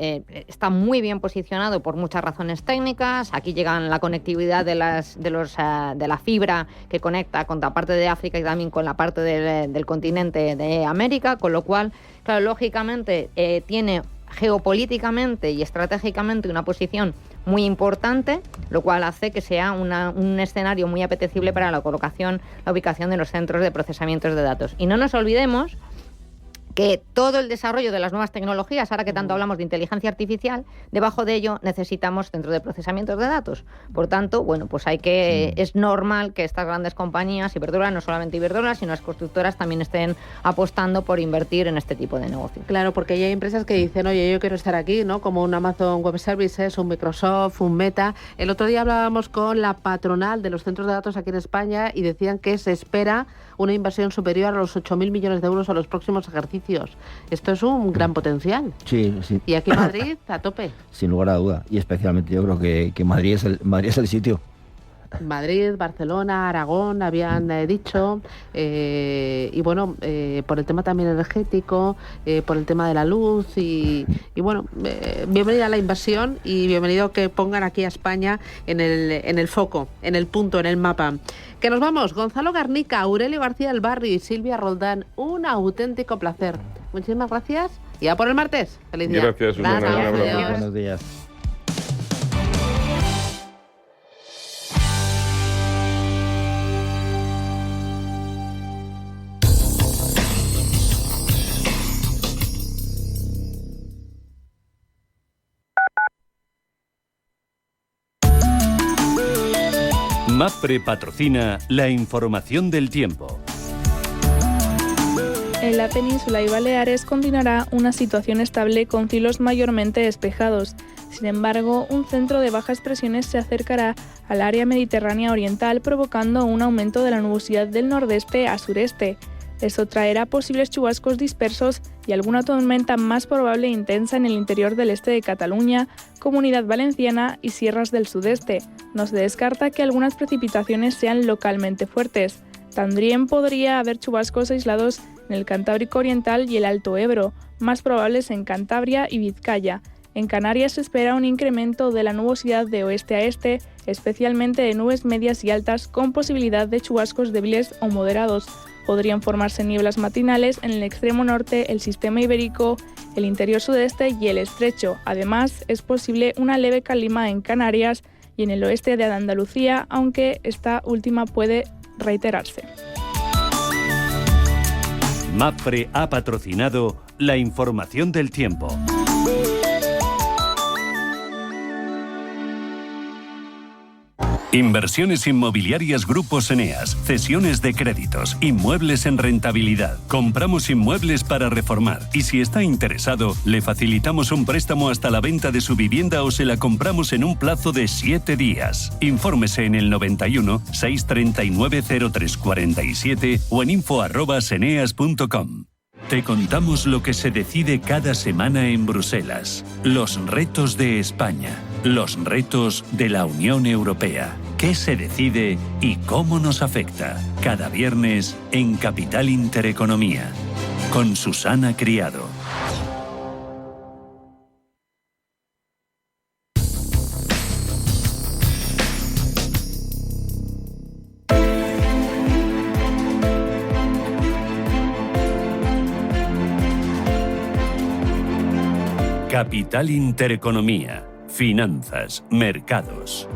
muy bien posicionado por muchas razones técnicas. Aquí llegan la conectividad de la fibra que conecta con la parte de África y también con la parte del continente de América, con lo cual, claro, lógicamente tiene geopolíticamente y estratégicamente una posición muy importante, lo cual hace que sea un escenario muy apetecible para la ubicación de los centros de procesamiento de datos. Y no nos olvidemos que todo el desarrollo de las nuevas tecnologías, ahora que tanto hablamos de inteligencia artificial, debajo de ello necesitamos centros de procesamiento de datos. Por tanto, bueno, pues es normal que estas grandes compañías, Iberdrola, no solamente Iberdrola, sino las constructoras también estén apostando por invertir en este tipo de negocio. Claro, porque ya hay empresas que dicen, oye, yo quiero estar aquí, ¿no? Como un Amazon Web Services, un Microsoft, un Meta. El otro día hablábamos con la patronal de los centros de datos aquí en España y decían que se espera una inversión superior a los 8.000 millones de euros a los próximos ejercicios. Esto es un gran potencial. Sí. Y aquí en Madrid, a tope. Sin lugar a duda. Y especialmente yo creo que Madrid es el sitio. Madrid, Barcelona, Aragón, habían dicho, y bueno, por el tema también energético, por el tema de la luz, y bueno, bienvenida a la inversión y bienvenido que pongan aquí a España en el foco, en el punto, en el mapa. Que nos vamos, Gonzalo Garnica, Aurelio García del Barrio y Silvia Roldán, un auténtico placer. Muchísimas gracias y a por el martes. Feliz día. Gracias, Susana. Buenos días. MAPFRE patrocina la información del tiempo. En la península y Baleares continuará una situación estable con cielos mayormente despejados. Sin embargo, un centro de bajas presiones se acercará al área mediterránea oriental, provocando un aumento de la nubosidad del nordeste a sureste. Esto traerá posibles chubascos dispersos y alguna tormenta más probable e intensa en el interior del este de Cataluña, Comunidad Valenciana y sierras del sudeste. No se descarta que algunas precipitaciones sean localmente fuertes. También podría haber chubascos aislados en el Cantábrico Oriental y el Alto Ebro, más probables en Cantabria y Vizcaya. En Canarias se espera un incremento de la nubosidad de oeste a este, especialmente de nubes medias y altas con posibilidad de chubascos débiles o moderados. Podrían formarse nieblas matinales en el extremo norte, el sistema ibérico, el interior sudeste y el estrecho. Además, es posible una leve calima en Canarias y en el oeste de Andalucía, aunque esta última puede reiterarse. MAPFRE ha patrocinado la información del tiempo. Inversiones inmobiliarias Grupos Eneas, cesiones de créditos, inmuebles en rentabilidad. Compramos inmuebles para reformar y si está interesado, le facilitamos un préstamo hasta la venta de su vivienda o se la compramos en un plazo de 7 días. Infórmese en el 91 639 0347 o en info@eneas.com. Te contamos lo que se decide cada semana en Bruselas. Los retos de España. Los retos de la Unión Europea. ¿Qué se decide y cómo nos afecta? Cada viernes en Capital Intereconomía. Con Susana Criado. Capital Intereconomía. Finanzas, mercados.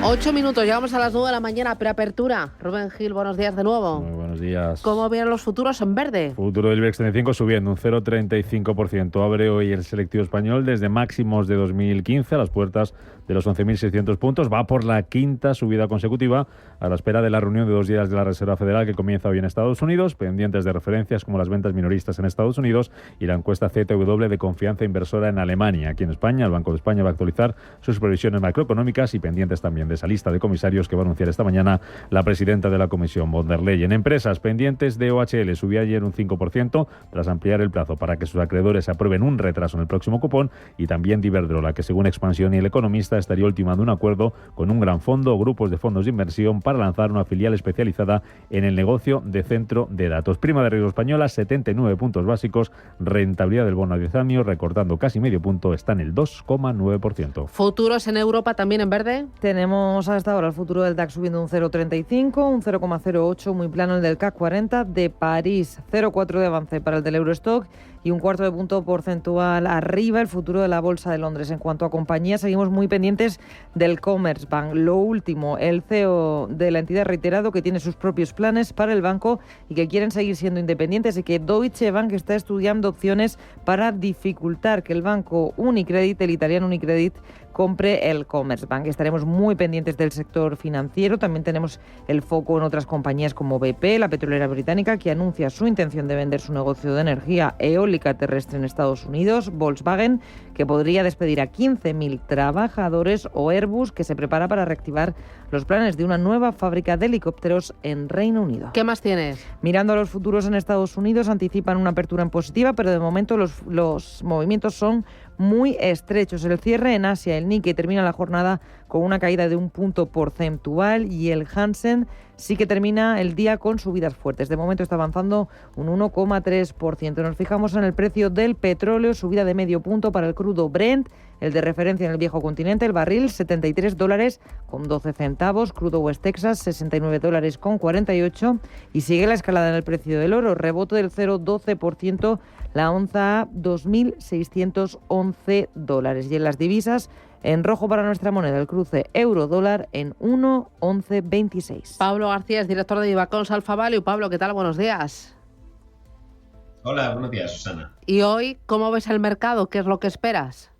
8 minutos, llegamos a las 9 de la mañana, preapertura. Rubén Gil, buenos días de nuevo. Muy buenos días. ¿Cómo vienen los futuros en verde? Futuro del IBEX 35 subiendo un 0,35%. Abre hoy el selectivo español desde máximos de 2015 a las puertas de los 11.600 puntos. Va por la quinta subida consecutiva a la espera de la reunión de 2 días de la Reserva Federal que comienza hoy en Estados Unidos, pendientes de referencias como las ventas minoristas en Estados Unidos y la encuesta CTW de confianza inversora en Alemania. Aquí en España, el Banco de España va a actualizar sus previsiones macroeconómicas y pendientes también de esa lista de comisarios que va a anunciar esta mañana la presidenta de la Comisión, von der Leyen. Empresas pendientes de OHL subió ayer un 5% tras ampliar el plazo para que sus acreedores aprueben un retraso en el próximo cupón, y también de Iberdrola, que según Expansión y El Economista estaría ultimando un acuerdo con un gran fondo o grupos de fondos de inversión para lanzar una filial especializada en el negocio de centro de datos. Prima de riesgo española, 79 puntos básicos, rentabilidad del bono a 10 años recortando casi medio punto, está en el 2,9%. ¿Futuros en Europa también en verde? Tenemos hasta ahora el futuro del DAX subiendo un 0,35, un 0,08 muy plano el del CAC 40 de París, 0,4 de avance para el del Eurostock y un cuarto de punto porcentual arriba el futuro de la Bolsa de Londres. En cuanto a compañías, seguimos muy pendientes del Commerzbank. Lo último, el CEO de la entidad ha reiterado que tiene sus propios planes para el banco y que quieren seguir siendo independientes, y que Deutsche Bank está estudiando opciones para dificultar que el banco Unicredit, el italiano Unicredit, compre el Commerzbank. Estaremos muy pendientes del sector financiero. También tenemos el foco en otras compañías como BP, la petrolera británica, que anuncia su intención de vender su negocio de energía eólica terrestre en Estados Unidos, Volkswagen, que podría despedir a 15.000 trabajadores, o Airbus, que se prepara para reactivar los planes de una nueva fábrica de helicópteros en Reino Unido. ¿Qué más tienes? Mirando a los futuros en Estados Unidos, anticipan una apertura en positiva, pero de momento los movimientos son muy estrechos. El cierre en Asia, el Nikkei termina la jornada con una caída de un punto porcentual y el Hansen sí que termina el día con subidas fuertes. De momento está avanzando un 1,3%. Nos fijamos en el precio del petróleo, subida de medio punto para el crudo Brent, el de referencia en el viejo continente, el barril $73,12, crudo West Texas $69,48, y sigue la escalada en el precio del oro, rebote del 0,12%, la onza a $2.611. Y en las divisas, en rojo para nuestra moneda, el cruce euro-dólar en 1,1126. Pablo García es director de Ibacons Alpha Value. Pablo, ¿qué tal? Buenos días. Hola, buenos días, Susana. ¿Y hoy cómo ves el mercado? ¿Qué es lo que esperas?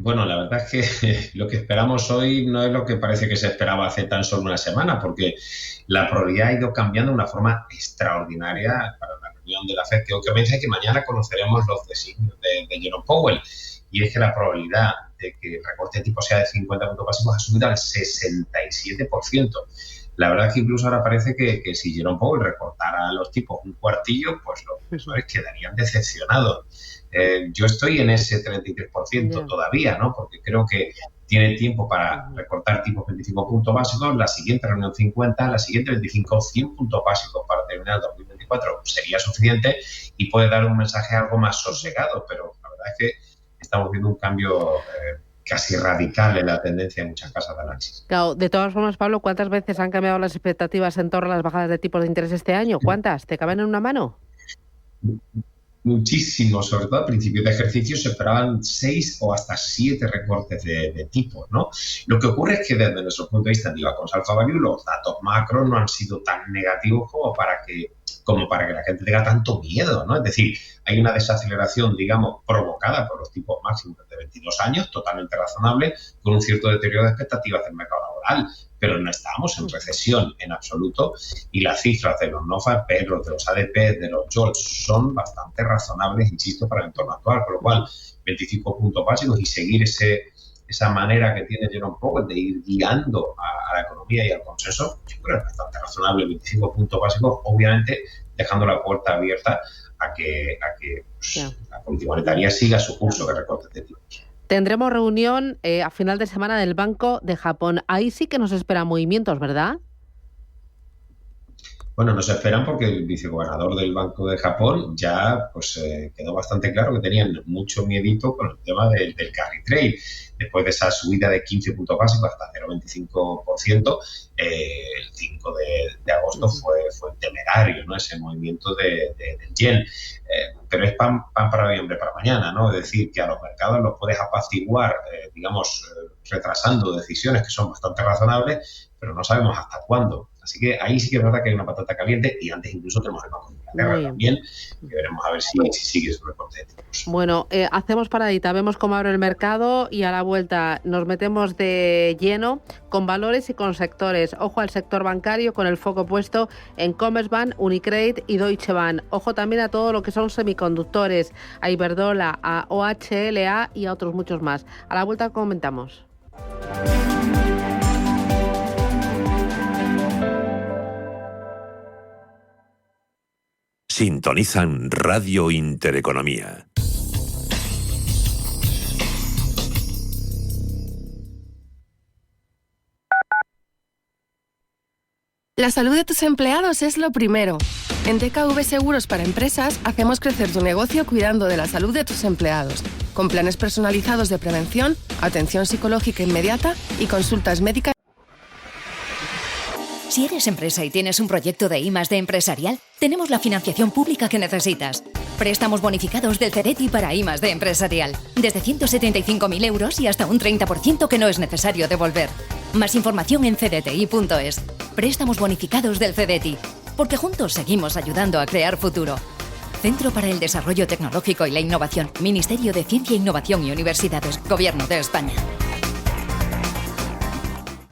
Bueno, la verdad es que lo que esperamos hoy no es lo que parece que se esperaba hace tan solo una semana, porque la probabilidad ha ido cambiando de una forma extraordinaria para la reunión de la FED, que hoy comienza, y que mañana conoceremos los designios de Jerome Powell. Y es que la probabilidad de que el recorte de tipo sea de 50 puntos básicos ha subido al 67%. La verdad es que incluso ahora parece que si Jerome Powell recortara los tipos un cuartillo, pues los inversores quedarían decepcionados. Yo estoy en ese 33% todavía, ¿no? Porque creo que tiene tiempo para recortar tipos 25 puntos básicos, la siguiente reunión 50, la siguiente 25, 100 puntos básicos para terminar el 2024 sería suficiente y puede dar un mensaje algo más sosegado, pero la verdad es que estamos viendo un cambio casi radical en la tendencia de muchas casas de análisis. Claro, de todas formas, Pablo, ¿cuántas veces han cambiado las expectativas en torno a las bajadas de tipos de interés este año? ¿Cuántas? ¿Te caben en una mano? Muchísimo, sobre todo a principios de ejercicio se esperaban 6 o hasta 7 recortes de tipos, ¿no? Lo que ocurre es que desde nuestro punto de vista de Ibacons Alpha Value, los datos macro no han sido tan negativos como para que la gente tenga tanto miedo, ¿no? Es decir, hay una desaceleración, digamos, provocada por los tipos máximos de 22 años, totalmente razonable, con un cierto deterioro de expectativas del mercado laboral, pero no estamos en recesión en absoluto, y las cifras de los non-farm los de los ADP, de los JOLTS son bastante razonables, insisto, para el entorno actual, con lo cual 25 puntos básicos y seguir esa manera que tiene Jerome Powell de ir guiando a la economía y al consenso, yo creo que es bastante razonable. 25 puntos básicos, obviamente dejando la puerta abierta a que la política monetaria siga su curso de recortes de tipos. Tendremos reunión a final de semana del Banco de Japón. Ahí sí que nos esperan movimientos, ¿verdad? Bueno, nos esperan porque el vicegobernador del Banco de Japón ya quedó bastante claro que tenían mucho miedito con el tema del carry trade. Después de esa subida de 15 puntos básicos hasta 0,25%, el 5 de agosto fue temerario, ¿no? Ese movimiento del yen. Pero es pan para hoy, hambre para mañana, ¿no? Es decir, que a los mercados los puedes apaciguar, retrasando decisiones que son bastante razonables, pero no sabemos hasta cuándo. Así que ahí sí que es verdad que hay una patata caliente, y antes incluso tenemos el Banco de Inglaterra también, que veremos a ver si sigue su recorte de tipos. Bueno, hacemos paradita, vemos cómo abre el mercado y a la vuelta nos metemos de lleno con valores y con sectores. Ojo al sector bancario con el foco puesto en Commerzbank, Unicredit y Deutsche Bank. Ojo también a todo lo que son semiconductores, a Iberdrola, a OHLA y a otros muchos más. A la vuelta comentamos. Sintonizan Radio Intereconomía. La salud de tus empleados es lo primero. En DKV Seguros para Empresas hacemos crecer tu negocio cuidando de la salud de tus empleados, con planes personalizados de prevención, atención psicológica inmediata y consultas médicas. Si eres empresa y tienes un proyecto de I+D empresarial, tenemos la financiación pública que necesitas. Préstamos bonificados del CEDETI para I+D empresarial, desde 175.000 euros y hasta un 30% que no es necesario devolver. Más información en cdti.es. Préstamos bonificados del CEDETI, porque juntos seguimos ayudando a crear futuro. Centro para el Desarrollo Tecnológico y la Innovación, Ministerio de Ciencia, Innovación y Universidades, Gobierno de España.